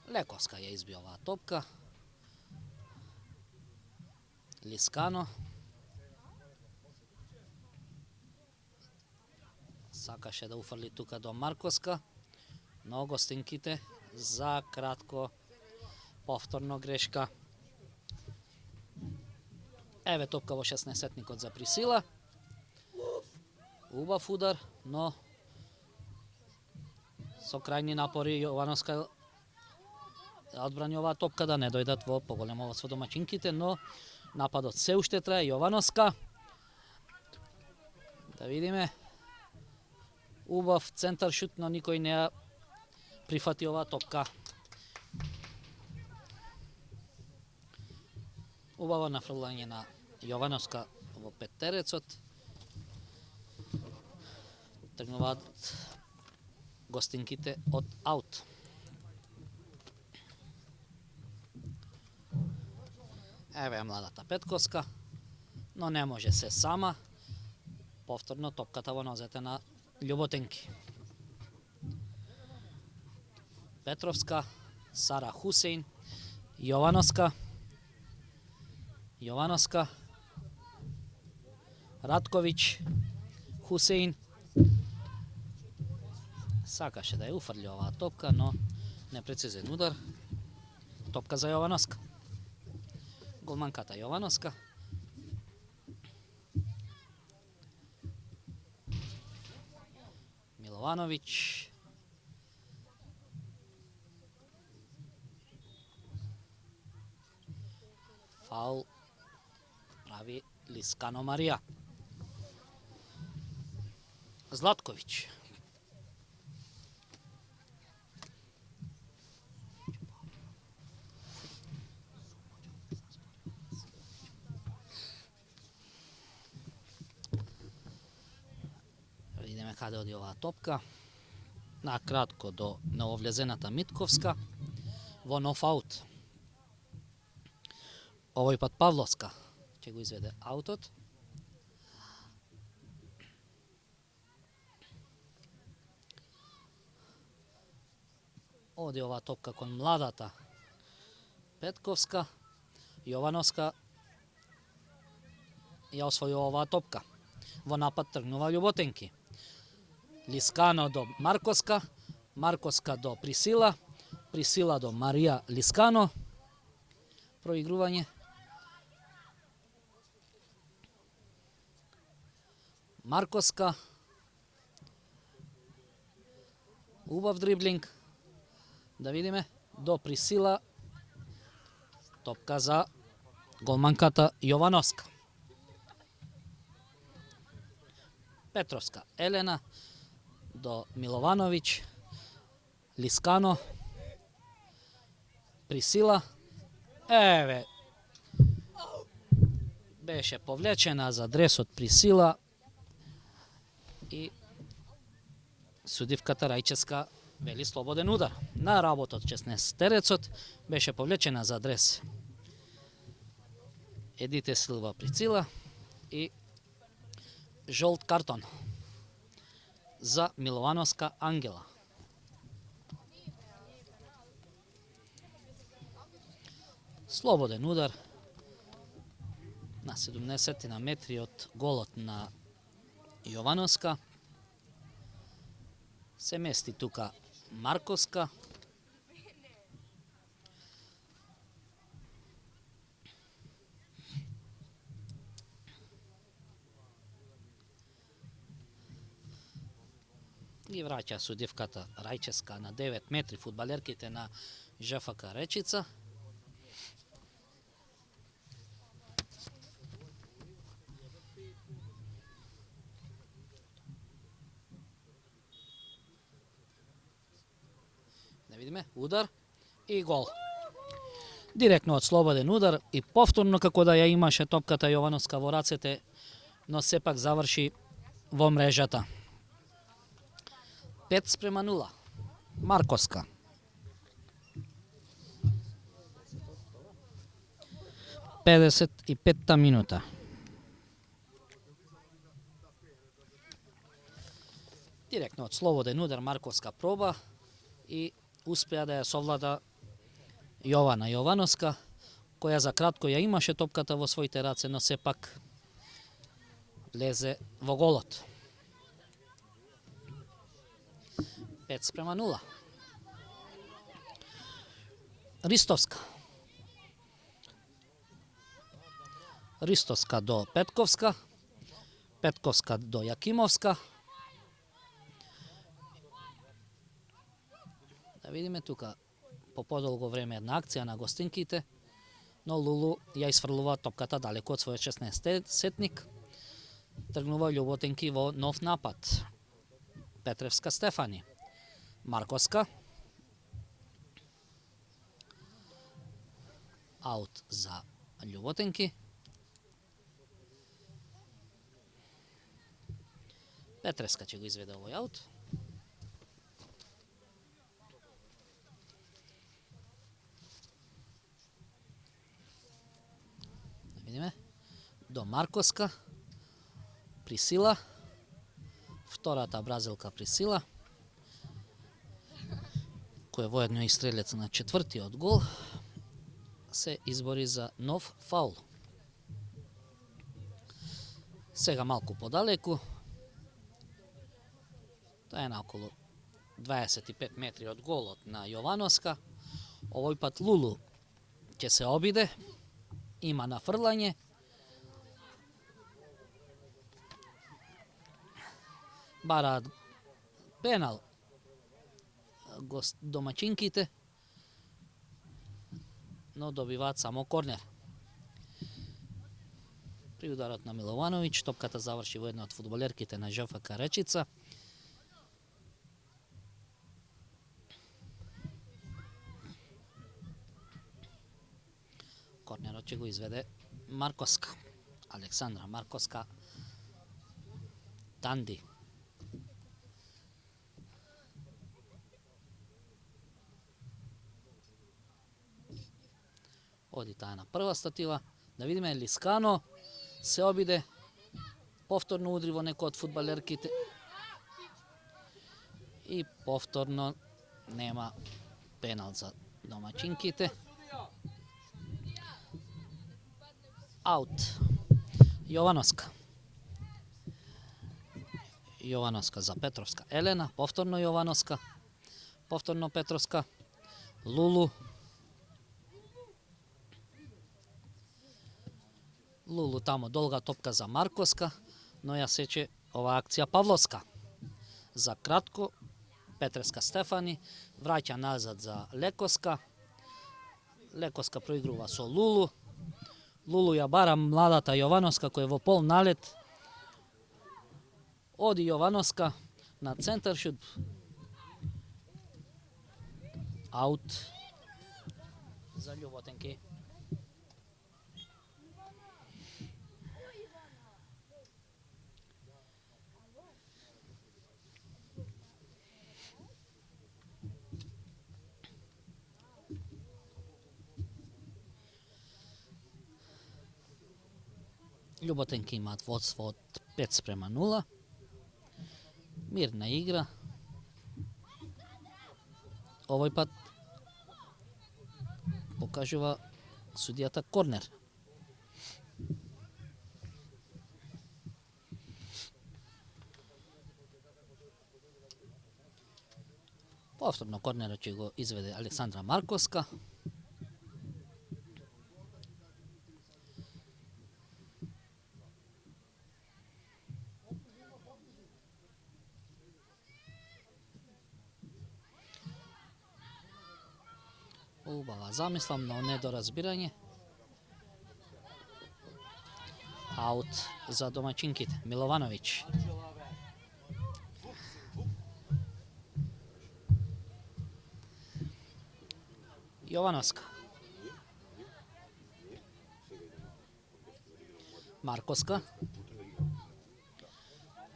Лековска ја изби оваа топка. Лискано сакаше да уфрли тука до Марковска, но гостинките за кратко. Повторно грешка. Еве топка во 16-тникот за Присила. Убав удар, но со крајни напори Јовановска одбрани оваа топка да не дојдат во поголемо водство домаќинките, но нападот се уште трае. Јовановска. Да видиме. Убав центар шут, но никој не ја прифати оваа топка. Убаво нафрлање на Јовановска во петтерецот. Тргнуваат гостинките од аут. Еве е младата Петковска, но не може се сама. Повторно топката во нозете на Љуботенки. Петровска, Сара Хусейн, Јовановска, Радковиќ, Хусейн. Сакаше да ја уфрли оваа топка, но непрецизен удар. Топка за Јовановска. Голманката Јовановска. Миловановиќ. Фаул прави Лискано Марија. Златковиќ. Видиме каде оди оваа топка. Накратко до нововлезената Митковска во нофаут. Овој пат Павловска ќе го изведе аутот. Оди оваа топка кон младата Петковска. Јовановска ја освојува оваа топка. Во напад тргнува Љуботенки. Лискано до Марковска. Марковска до Присила. Присила до Марија Лискано. Проигрување. Марковска. Убав дриблинг. Да видиме. До Присила. Топка за голманката Јовановска. Петровска Елена. До Миловановиќ. Лискано. Присила. Еве. Беше повлечена за дресот Присила. И судивката Рајческа вели слободен удар. На работот 16-терецот беше повлечена за дрес Едите Силва Присила и жолт картон за Миловановска Ангела. Слободен удар на 70 на метри од голот на Јовановска. Се мести тука Марковска. Ги враќа судивката Рајческа на 9 метри фудбалерките на ЖФК Речица. Да видиме, удар и гол. Директно од слободен удар и повторно како да ја имаше топката Јовановска во рацете, но сепак заврши во мрежата. 5:0. Марковска. Педесет и петта минута. Директно од слободен удар Марковска проба и успеа да ја совлада Јована Јовановска, која за кратко ја имаше топката во своите раце, но сепак влезе во голот. 5:0. Ристовска. Ристовска до Петковска. Петковска до Јакимовска. Да видиме тука по подолго време една акција на гостинките, но Лулу ја изфрлува топката далеко од својот 16-сетник. Тргнува Љуботенки во нов напад. Петревска Стефани. Марковска. Аут за Ljubotenki. Petreska će go izvede ovoj aut. Vidime. Do Markoska. Prisila. Втората бразилка Присила, кој е воедно и стрелец на четвртиот гол, се избори за нов фаул. Сега малку подалеку, тоа е на околу 25 метри од голот на Јовановска. Овој пат Лулу ќе се обиде, има нафрлање. Бараат пенал домаќинките, но добиваат само корнер. При ударот на Миловановиќ, топката заврши во една од фудбалерките на ЖФК Речица. Корнерот ќе го изведе Марковска. Александра Марковска. Танди. Оди таа на прва статива. Да видиме, Лискано се обиде, повторно удри во некој од фудбалерките и повторно нема пенал за домаќинките. Аут. Јовановска. Јовановска за Петровска. Елена, повторно Јовановска, повторно Петровска. Лулу. Лулу тамо долга топка за Марковска, но ја сече ова акција Павловска. За кратко, Петреска Стефани враќа назад за Лекоска. Лекоска проигрува со Лулу. Лулу ја бара младата Јовановска која е во пол налет. Оди Јовановска на центаршут. Аут за Лjubotenki. Ljubotenki имаат водство од 5:0. Мирна игра. Овој пат покажува судијата корнер. Повторно корнерот ќе го изведе Александра Марковска. Убава замисла, но недоразбирање. Аут за домаќинките. Миловановиќ. Јовановска. Марковска.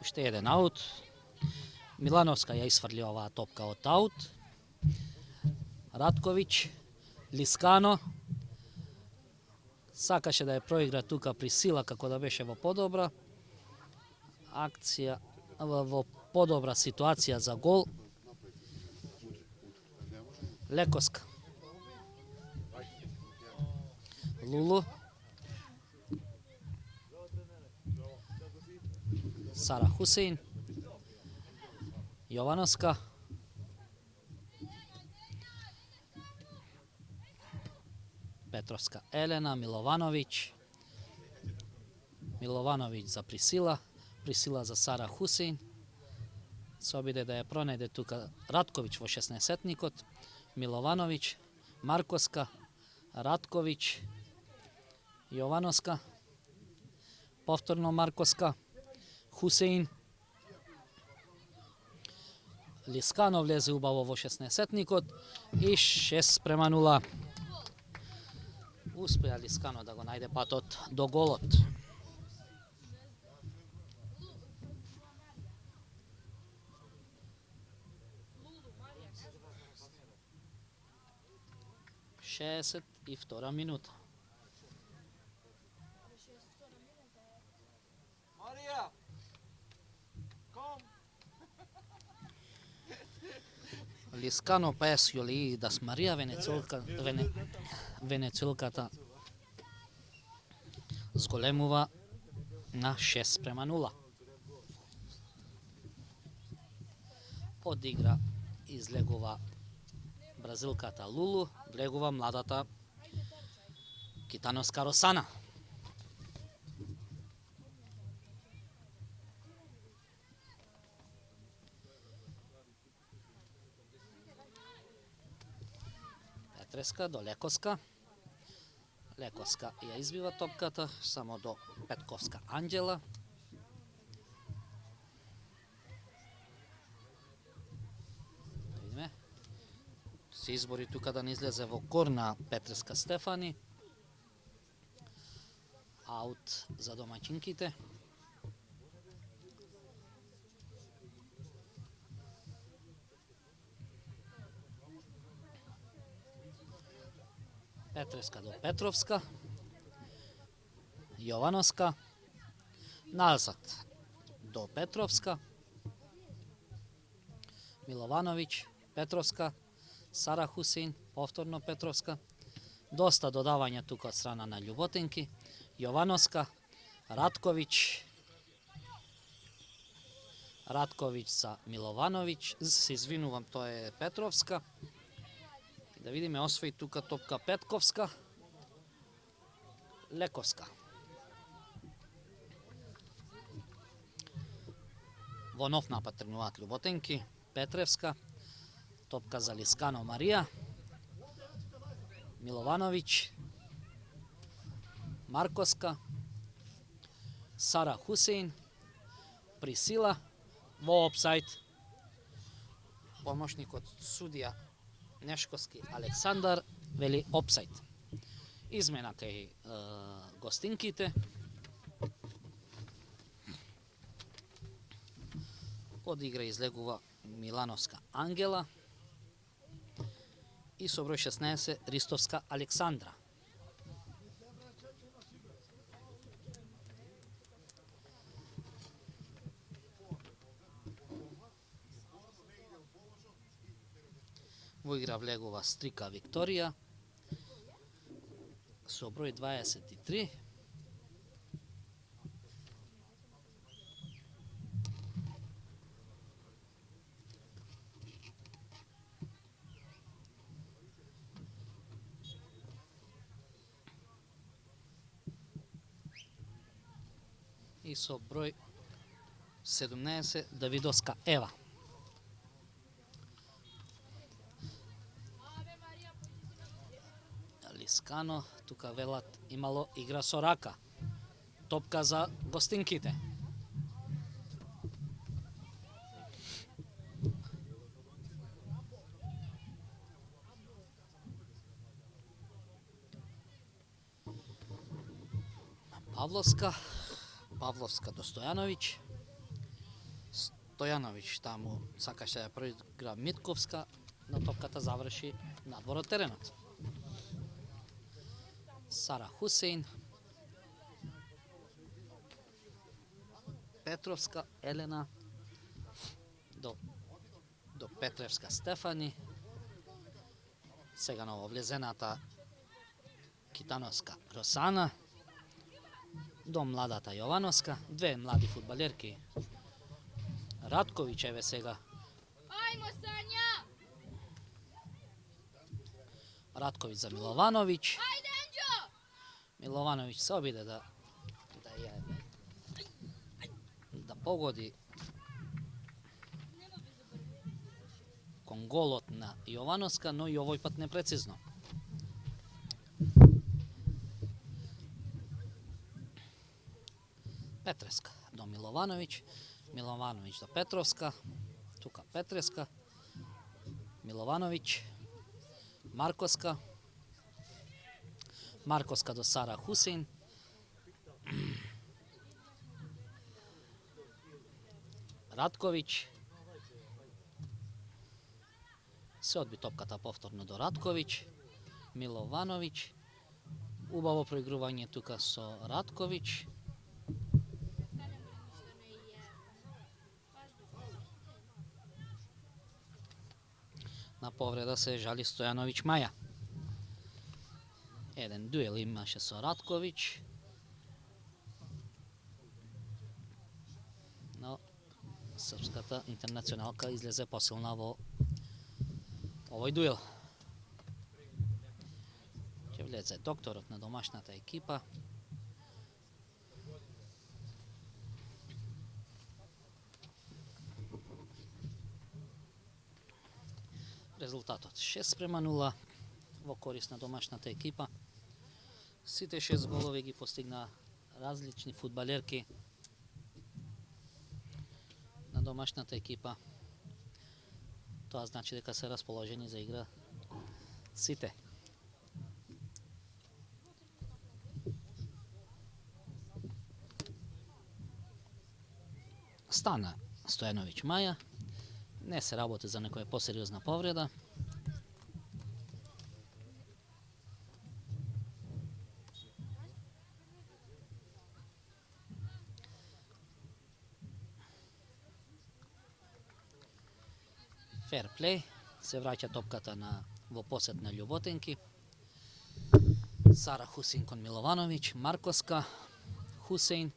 Уште еден аут. Милановска ја исфрли оваа топка од аут. Радковиќ. Лискано сакаше да ја проигра тука Присила како да беше во подобра акција, во подобра ситуација за гол. Лекоска. Лулу. Сара Хусейн. Јовановска. Петровска Елена, Миловановиќ. Миловановиќ за Присила. Присила за Сара Хусейн. Се обиде да ја пронајде тука Радковиќ во 16-етникот. Миловановиќ, Марковска, Радковиќ, Јовановска. Повторно Марковска, Хусейн. Лискано влезе убаво во 16-етникот и 6:0. uspija Liskano da go najde patot do golot. Šestet i vtora minuta. Marija! Kom! Liskano pääsi jo liidas Maria Venecuilkata zgolemува na 6:0. Odigra izlegува Brazilkata Lulu, влегува младата китаноска Росана. Петреска до Лекоска. Лекоска ја избива топката само до Петковска Анđела. Видиме. Се избори тука да не излезе во кор на Петреска Стефани. Аут за домаќинките. Петреска до Петровска. Јовановска. Назад до Петровска. Миловановиќ, Петровска. Сара Хусин, повторно Петровска. Доста додавања тука од страна на Љуботинки. Јовановска, Ратковиќ. Ратковиќ за Миловановиќ. Се извинувам, тоа е Петровска. Да видиме, освои тука топка Петковска. Лековска. Во нов напад тренуваат Љуботинки. Петревска. Топка за Лискано Марија. Миловановиќ. Марковска. Сара Хусейн. Присила. Во опсайд. Помошникот судија Нешковски Александар вели опсайд. Измена кај гостинките. Од игра излегува Милановска Ангела и со број 16 Ристовска Александра. Во игра влегува Стрика Викторија со број 23. И со број 17 Давидовска Ева. Лискано, тука велат имало игра со рака. Топка за гостинките. Павловска до Стојановиќ. Стојановиќ таму сакаше да проигра Митковска, но топката заврши надвор од теренот. Сара Хусейн. Петровска Елена до Петревска Стефани. Сега нововлезената китановска Росана до младата Јовановска. Две млади фудбалерки. Ратковиќ еве сега. Ајмо, Сања! Ратковиќ за Миловановиќ. Ајде, Анđо! Миловановиќ се обиде да погоди кон голот на Јовановска, но и овој пат непрецизно. Петреска до Миловановиќ. Миловановиќ до Петровска. Тука Петреска. Миловановиќ. Марковска. Markovska do Sara Husein. Ratković. Se odbi topkata повторно до Ratković. Milovanović. Убаво проигрување тука со Ratković. На повреда се жали Стојановиć Маја. Еден дуел имаше со Ratković. Но српската интернационалка излезе посилна во овој дуел. Ќе влезе докторот на домашната екипа. Резултатот 6:0 во корист на домашната екипа. Сите 6 голови ги постигна различни фудбалерки на домашната екипа. Тоа значи дека се расположени за игра сите. Стана Стојановиć Маја. Не се работи за некоја посериозна повреда. Фер плей. Се враќа топката во посет на Љуботенки. Сара Хусин кон Миловановиć. Марковска. Хусейн.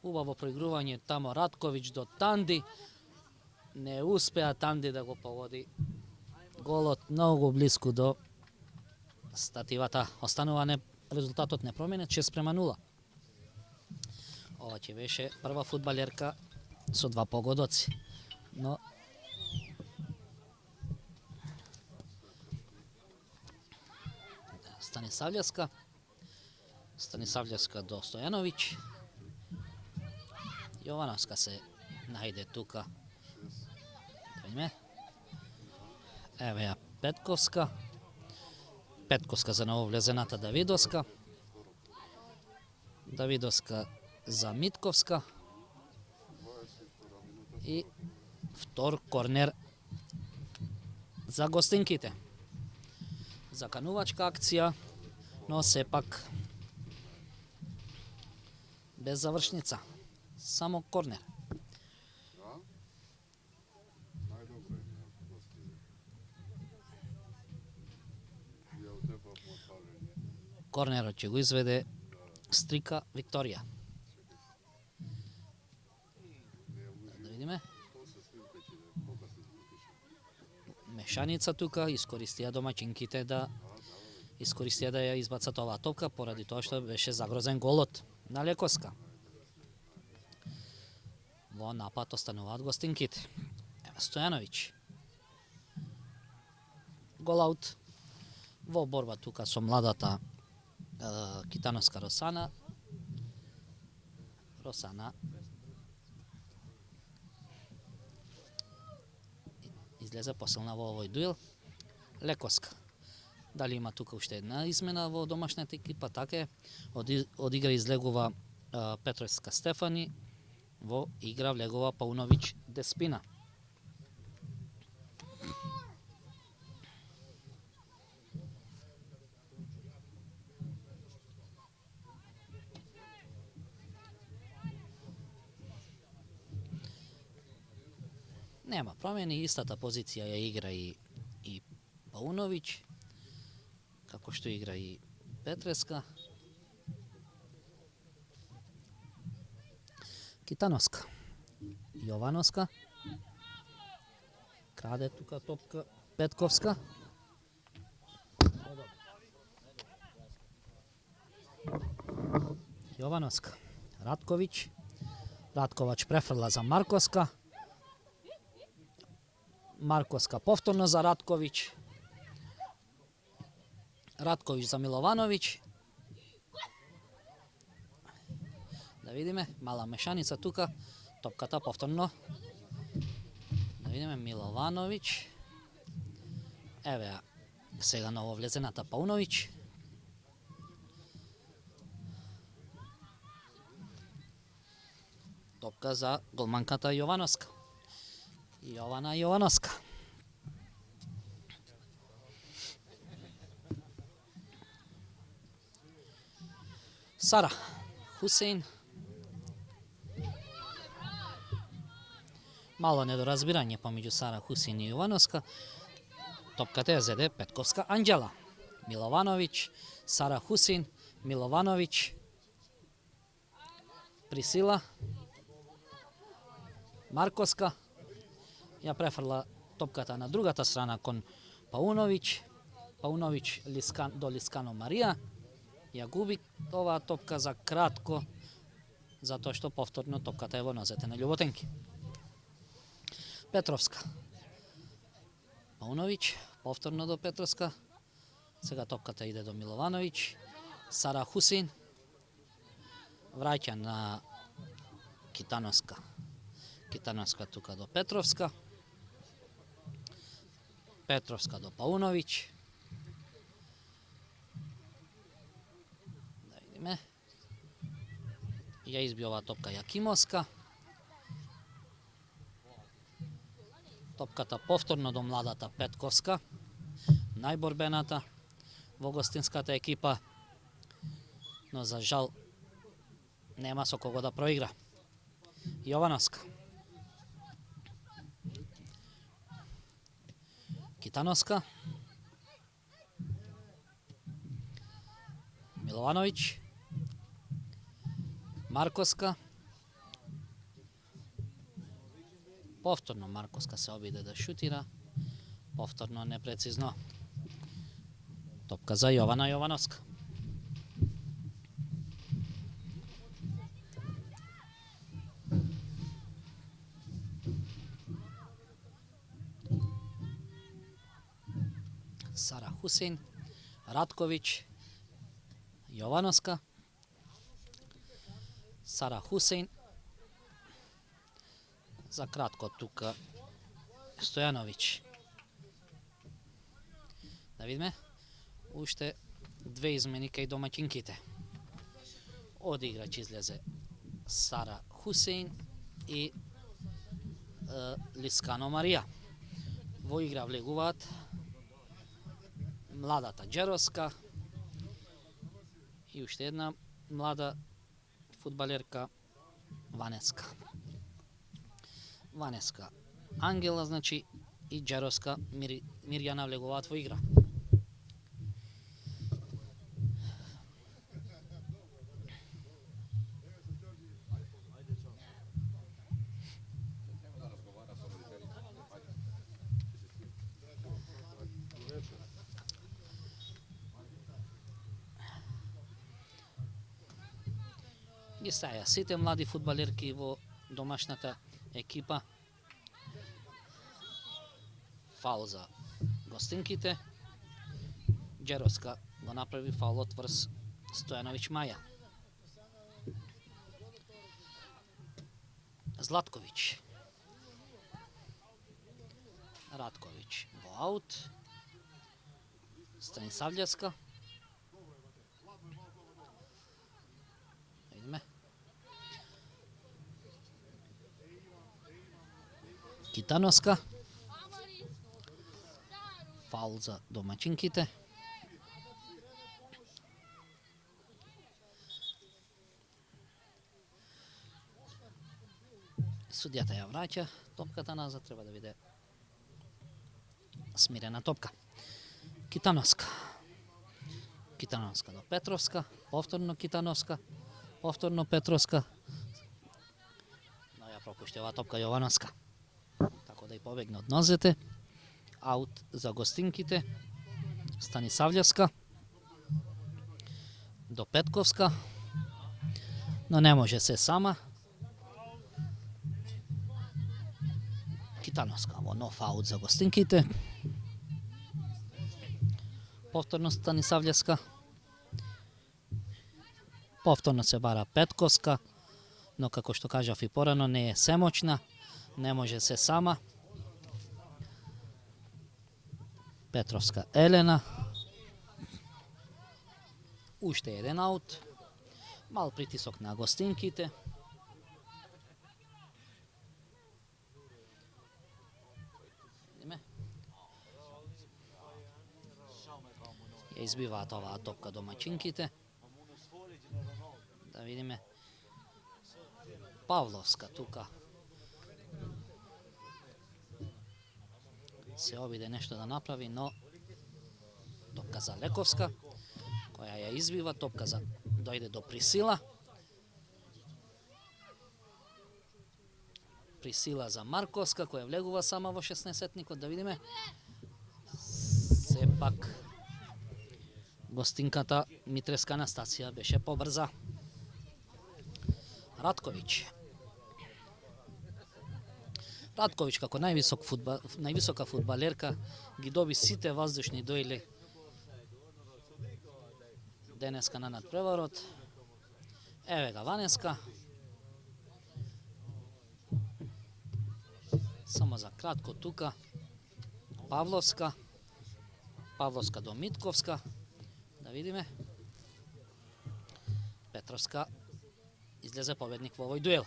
Убаво проигрување тамо Ratković до Танди. Не успеа Танди да го погоди голот, многу блиску до стативата. Останува резултатот непроменет 6:0. Ова ќе беше прва фудбалерка со 2 погодоци. Но Станисављевска до Стојановиć. Јовановска се најде тука. Еве ја Петковска. Петковска за нововлезената Давидовска. Давидовска за Митковска. И втор корнер за гостинките. Заканувачка акција, но сепак без завршница. Само корнер. Корнерот ќе го изведе Стрика Викторија. Да видиме. Мешаница тука, искористија домаќинките да ја избацат оваа топка поради тоа што беше загрозен голот на Лекоска. Во напад остануваат гостинките. Стојановиć. Голаут. Во борба тука со младата китановска Росана. Росана излезе посилна во овој дуел. Лекоска. Дали има тука уште една измена во домашната екипа? Така е. Од игра излегува Петровска Стефани. Во игра влегува Пауновиć Деспина. Нема промени, истата позиција ја игра и Пауновиć, како што игра и Петреска. Китановска. Јовановска. Краде тука топка Петковска. Јовановска. Ratković. Ratkovac префрла за Марковска. Марковска повторно за Ratković. Ratković за Миловановиć. Да видиме, мала мешаница тука. Топката повторно. Да видиме, Миловановиć. Еве сега нововлезената Пауновиć. Топка за голманката Јовановска. Јована Јовановска. Сара Хусейн. Мало недоразбирање помеѓу Сара Хусейн и Јовановска. Топката ја зеде Петковска Анđела. Миловановиќ, Сара Хусейн, Миловановиќ, Присила, Марковска. Ја префрла топката на другата страна кон Пауновиќ. Пауновиќ до Лискано Марија. Ја губи оваа топка за кратко, затоа што повторно топката е во нозете на Љуботенки. Петровска. Пауновиќ, повторно до Петровска. Сега топката иде до Миловановиќ. Сара Хусейн. Враќа на Китановска. Китановска тука до Петровска. Петровска до Пауновиќ. Да видиме. Ја изби оваа топка Јакимовска. Топката повторно до младата Петковска. Најборбената во гостинската екипа. Но за жал нема со кого да проигра. Јовановска. Китановска. Миловановиќ. Марковска. Повторно Марковска се обиде да шутира. Повторно непрецизно. Топка за Јована Јовановска. Сара Хусейн, Радковиќ, Јовановска. Сара Хусейн. За кратко тука Стојановиќ. Да видиме. Уште две измени кај домаќинките. Од играч излезе Сара Хусейн и Лискано Марија. Во игра влегуваат младата Џеровска и уште една млада фудбалерка Ванеска. Ванеска Ангела, значи, и Џеровска Мирјана влегуваат во игра. Ги стаја сите млади фудбалерки во домашната екипа. Фаул за гостинките. Џеровска го направи фаулот врз Стојановиќ Маја. Златковиќ. Радковиќ во аут. Станисављевска. Видиме. Китановска. Фаул за домаќинките. Судијата ја враќа топката назад, треба да биде смирена топка. Китановска. Китановска до Петровска, повторно Китановска, повторно Петровска. Но ја пропушти оваа топка Јовановска. Така да и побегне од нозете. Аут за гостинките. Станисављевска до Петковска. Но не може се сама. Китановска во нов аут за гостинките. Повторно Станисављевска. Повторно се бара Петковска, но како што кажав и порано, не е семоќна, не може се сама. Петровска Елена. Уште еден аут. Мал притисок на гостинките. Ја избиваат оваа топка домаќинките. Да видиме. Павловска тука. Се обиде нешто да направи, но топка за Лековска, која ја избива, топка за дојде до Присила. Присила за Марковска, која влегува сама во 16-етникот, да видиме. Сепак гостинката Митреска Анастасија беше побрза. Радковиќ. Радковиќ како највисока фудбалерка ги доби сите воздушни дојли денеска на надпреварот. Еве га Ванеска. Само за кратко тука. Павловска. Павловска до Митковска. Да видиме. Петровска излезе победник во овој дуел.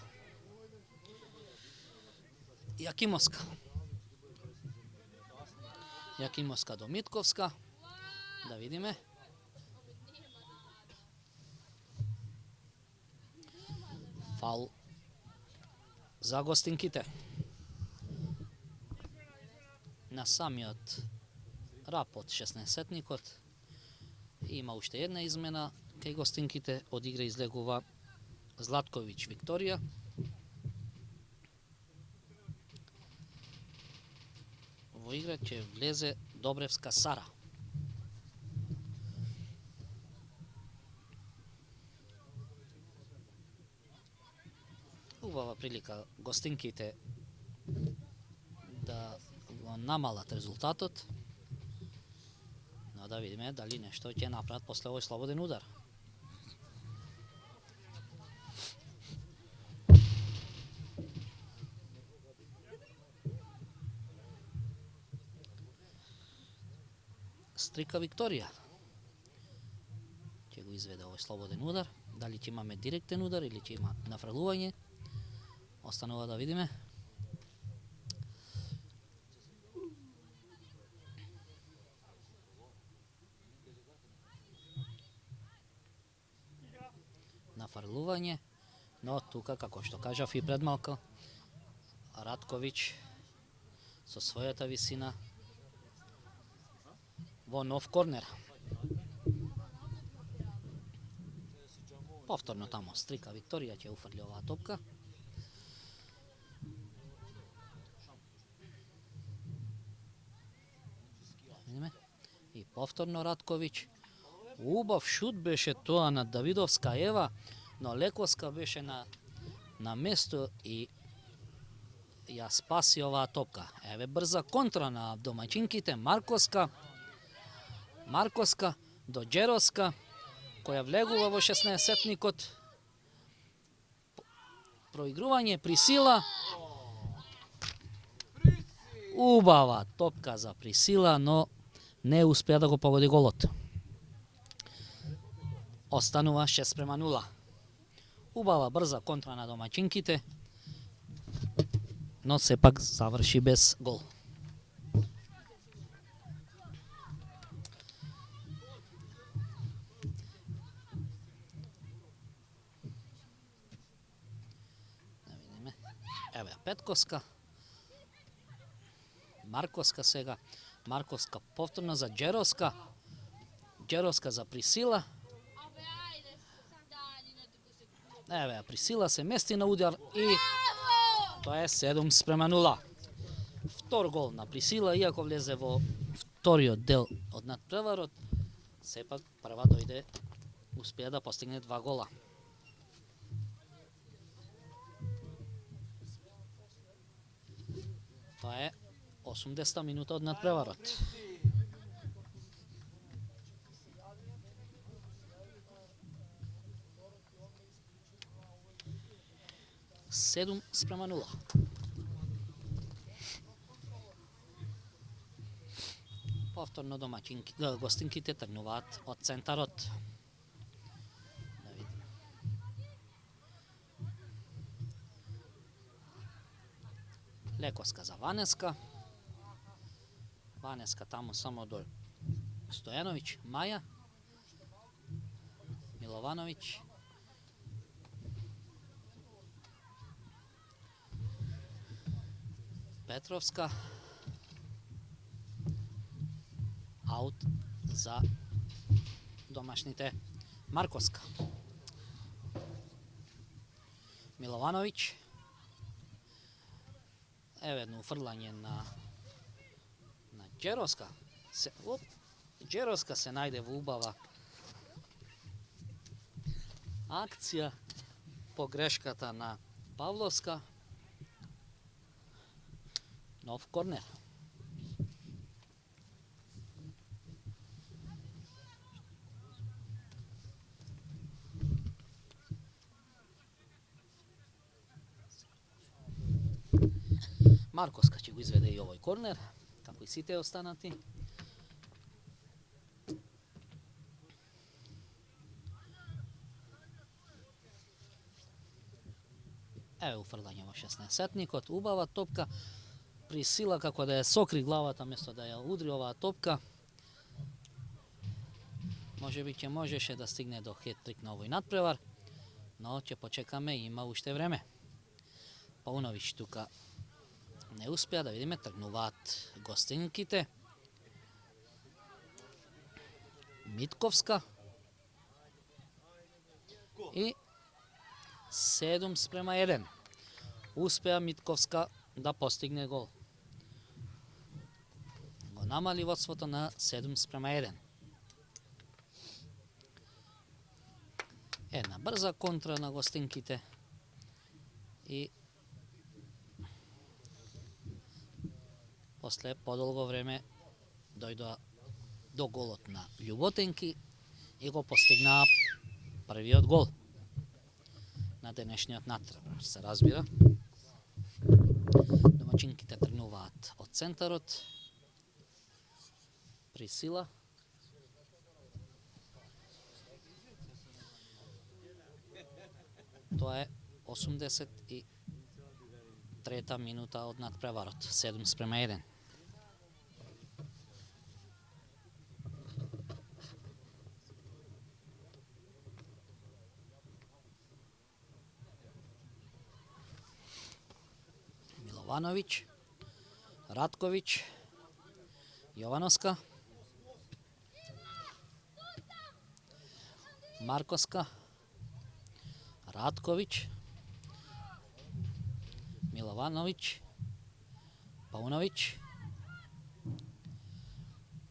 Јакимовска. Јакимовска до Митковска. Да видиме. Фаул за гостинките. На самиот рап од 16-етникот има уште една измена кај гостинките. Од игра излегува Златковиќ Викторија. Во игра ќе влезе Добревска Сара. Убава прилика гостинките да го намалат резултатот. Но да видиме дали нешто ќе направат после овој слободен удар. Стрика Викторија ќе го изведе овој слободен удар. Дали ќе имаме директен удар или ќе има нафрлување, останува да видиме. Нафрлување, но тука, како што кажав и пред малку, Радковиќ со својата висина во нов корнер. Повторно тамо Стрика Викторија ќе уфрли оваа топка. И повторно Радковиќ. Убав шут беше тоа на Давидовска Ева, но Лековска беше на место и ја спаси оваа топка. Еве брза контра на домаќинките. Марковска до Джеровска, која влегува во 16-етникот. Проигрување Присила. Убава топка за Присила, но не успеа да го погоди голот. Останува 6:0. Убава брза контра на домаќинките, но сепак заврши без гол. Да видиме. Еве Петковска. Марковска сега. Марковска повторно за Джеровска. Джеровска за Присила. Еве, Присила се мести на удар и тоа е 7:0. Втор гол на Присила, иако влезе во вториот дел од надпреварот, сепак прва дојде, успеа да постигне 2 гола. Тоа е 80-та минута од надпреварот. Седум спрема 0. Повторно гостинките тргнуваат од центарот. Да видиме. Лековска за Ванеска. Ванеска таму само до Stojanović, Maja. Milovanović. Petrovska. Out za domašnite. Markovska. Milovanović. Evo jedno ufrlanje na Đerovska. Đerovska se najde vubava. Akcija pogreškata na Pavlovska. Nov korner. Markovska će go izvede i ovoj korner, kako i si teo stanati. Evo ufrlanje ovo 16-setnik od ubava topka. Prisila kako da je sokri glavata mjesto da je udri ova topka. Možeše da stigne do hat-trick na ovoj nadprevar, no će počekame i ima ušte vreme. Paunović tuka ne uspija, da vidime, trgnuvat Gostinkite. Mitkovska. I 7:1. Uspija Mitkovska da postigne gol. Go namali vodstvoto na 7:1. Jedna brza kontra na Gostinkite. I posle podolgo vreme dojde do golot na Ljubotenki i go postigna prvi od gol na današnjoj nadprevar. Se razbira. Domaćinkite trgnuvat od centarot. Prisila. To je 83. minuta od nadprevarot. 7:1. Milovanović, Ratković, Jovanovska, Markovska, Ratković, Milovanović, Paunović.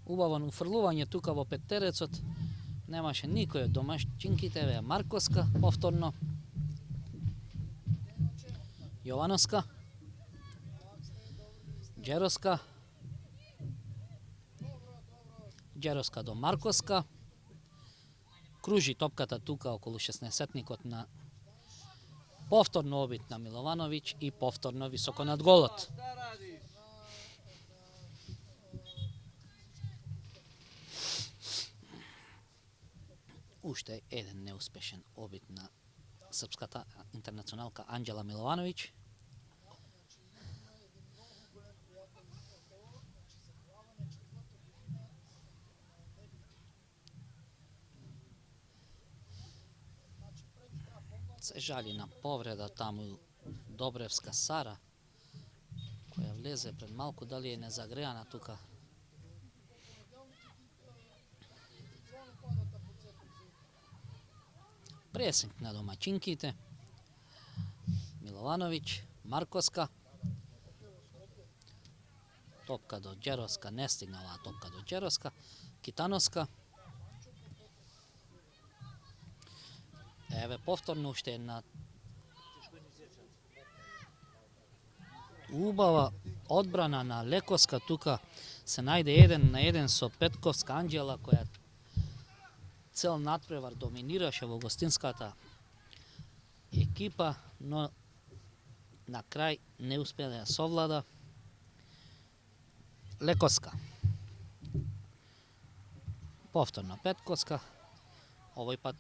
Ubavan ufrluvanje tukavo peterecot. Nemaše nikoje domaćinkite, Markovska povtorno. Jovanovska. Đerovska. Đerovska do Markovska. Kruži topkata tuka okolo 16-setnikot na povtorno obit na Milovanović i povtorno visoko nad golot. Ušte jedan neuspešen obit na srpska internacionalka Anđela Milovanović. Se žaljena povreda tamo Dobrevska Sara koja vleze pred malku, da li je nezagrejana tuka. Presing na domaćinkite. Milovanović, Markovska. Topka do Đerovska, ne stigne ova topka do Đerovska. Kitanovska. Evo povtorno ušte na ubava odbrana na Lekovska. Tuka se najde 1-1 so Petkovska Anđela koja cel nadprevar dominiraše ovo gostinskata ekipa, no na kraj ne uspije da sovlada Lekovska. Povtorno Petkovska, ovoj pat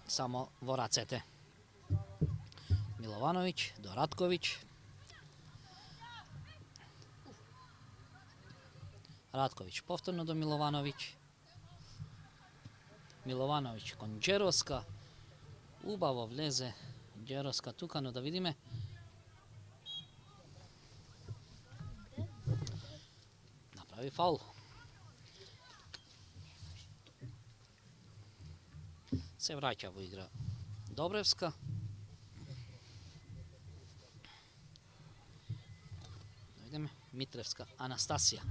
samo voracete. Milovanović do Ratković. Ratković povtorno do Milovanović. Milovanović kon Đeroska. Ubavo vleze Đeroska tukano da vidime. Napravi faul. Se vraća u igra Dobrevska. Da vidime. Mitrevska Anastasija.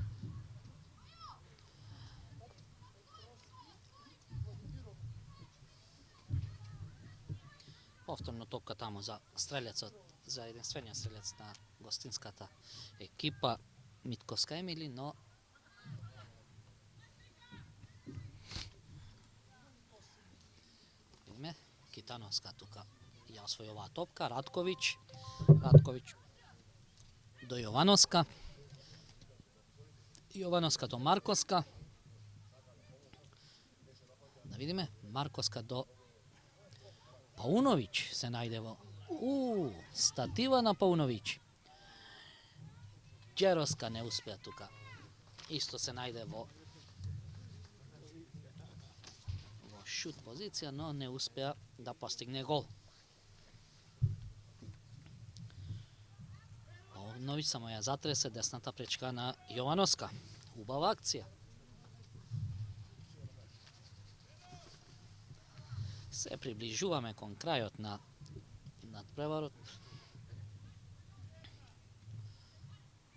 Повторно топка тамо за стрелецот, за единствениот стрелец на гостинската екипа Митковска Емили, но видиме Китановска тука ја освои оваа топка, Ratković до Јовановска, Јовановска до Марковска. Да видиме, Марковска до Paunović se najde vo... stativa na Paunović. Đeroska ne uspija tuka. Isto se najde vo šut pozicija, no ne uspija da postigne gol. Paunović samo ja zatrese, desната prečka na Jovanovska. Ubava akcija. Се приближуваме кон крајот на надпреварот.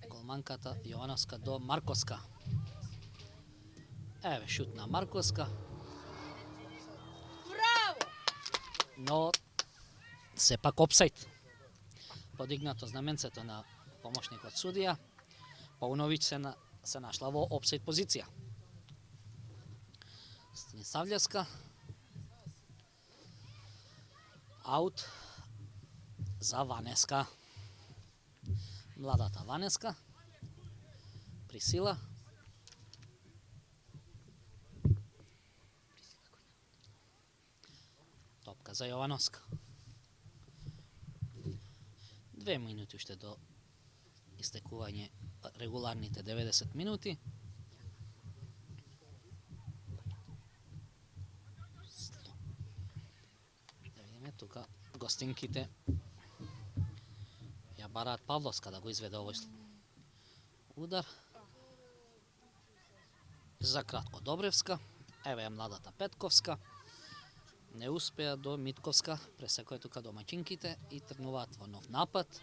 Голманката Јовановска до Марковска. Еве шут на Марковска. Браво! Но сепак опсајд. Подигнато знаменцето на помошникот судија. Paunović се нашла во опсајд позиција. Станислављевска. Аут за Ванеска. Младата Ванеска. Присила. Топка за Јовановска. 2 минути уште до истекување регуларните 90 минути. Тука гостинките ја бараат Павловска да го изведе овој удар. За кратко Добревска, еве ја младата Петковска. Не успеа до Митковска, пресекоја тука домаќинките и тргнуваат во нов напад.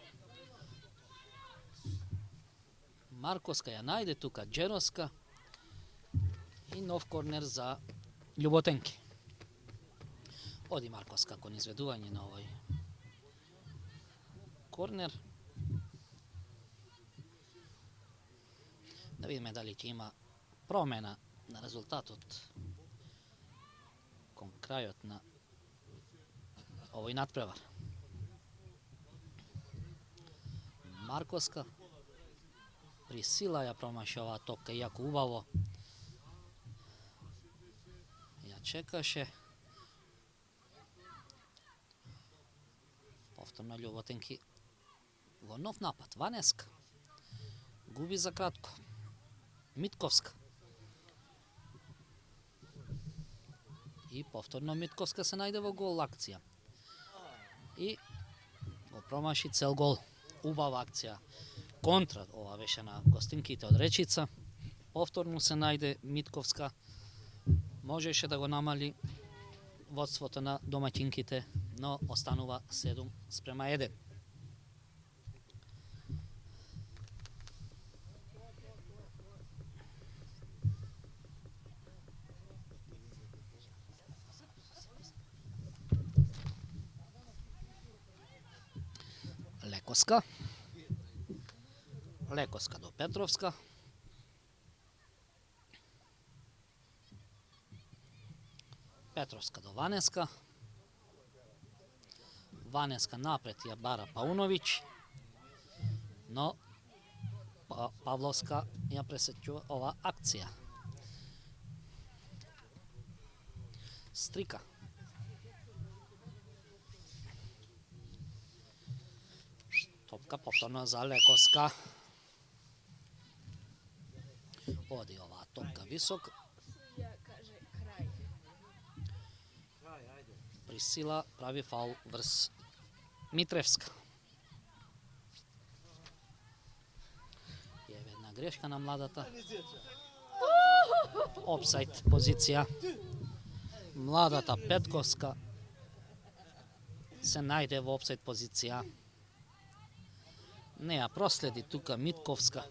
Марковска ја најде тука Джероска и нов корнер за Љуботенки. Оди Марковска кон изведување на овој корнер. Да видиме дали ќе има промена на резултатот кон крајот на овој надпревар. Марковска при сила ја промаши оваа топка, иако убаво ја чекаше. Повторно Љуботенки во нов напад. Ванеска губи за кратко. Митковска. И повторно Митковска се најде во гол акција. И го промаши цел гол. Убава акција. Контра, ова беше на гостинките од Речица. Повторно се најде Митковска. Можеше да го намали водството на домаќинките, но останува 7:1. Лекоска до Петровска. Петровска до Ванеска. Ванеска напред ја бара Paunović, но Павловска ја пресечува ова акција. Стрика. Топка повторно за Лекоска. Odi ova topka visok. Sudija kaže kraj. Prisila pravi faul vrs Mitrevska. Je jedna greška na mladata. Offside pozicija. Mladata Petkovska se najde v offside pozicija. Неа проследи тука Митковска.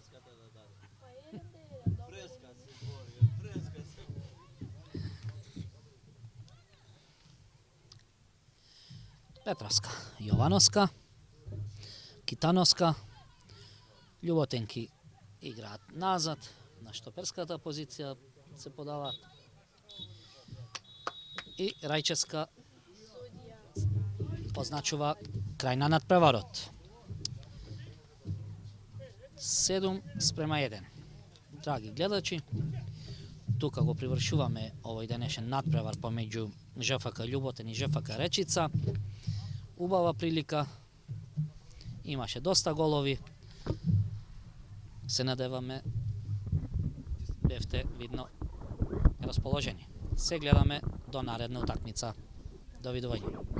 Петровска, Јовановска, Китановска, Љуботенки играат назад, на штоперската позиција се подаваат. И Рајчевска позначува крај на надпреварот. 7:1. Драги гледачи, тука го привршуваме овој денешен надпревар помеѓу ЖФК Љуботен и ЖФК Речица. Убава прилика, имаше доста голови. Се надеваме, бевте видно расположени. Се гледаме до наредна утакмица. Довидување.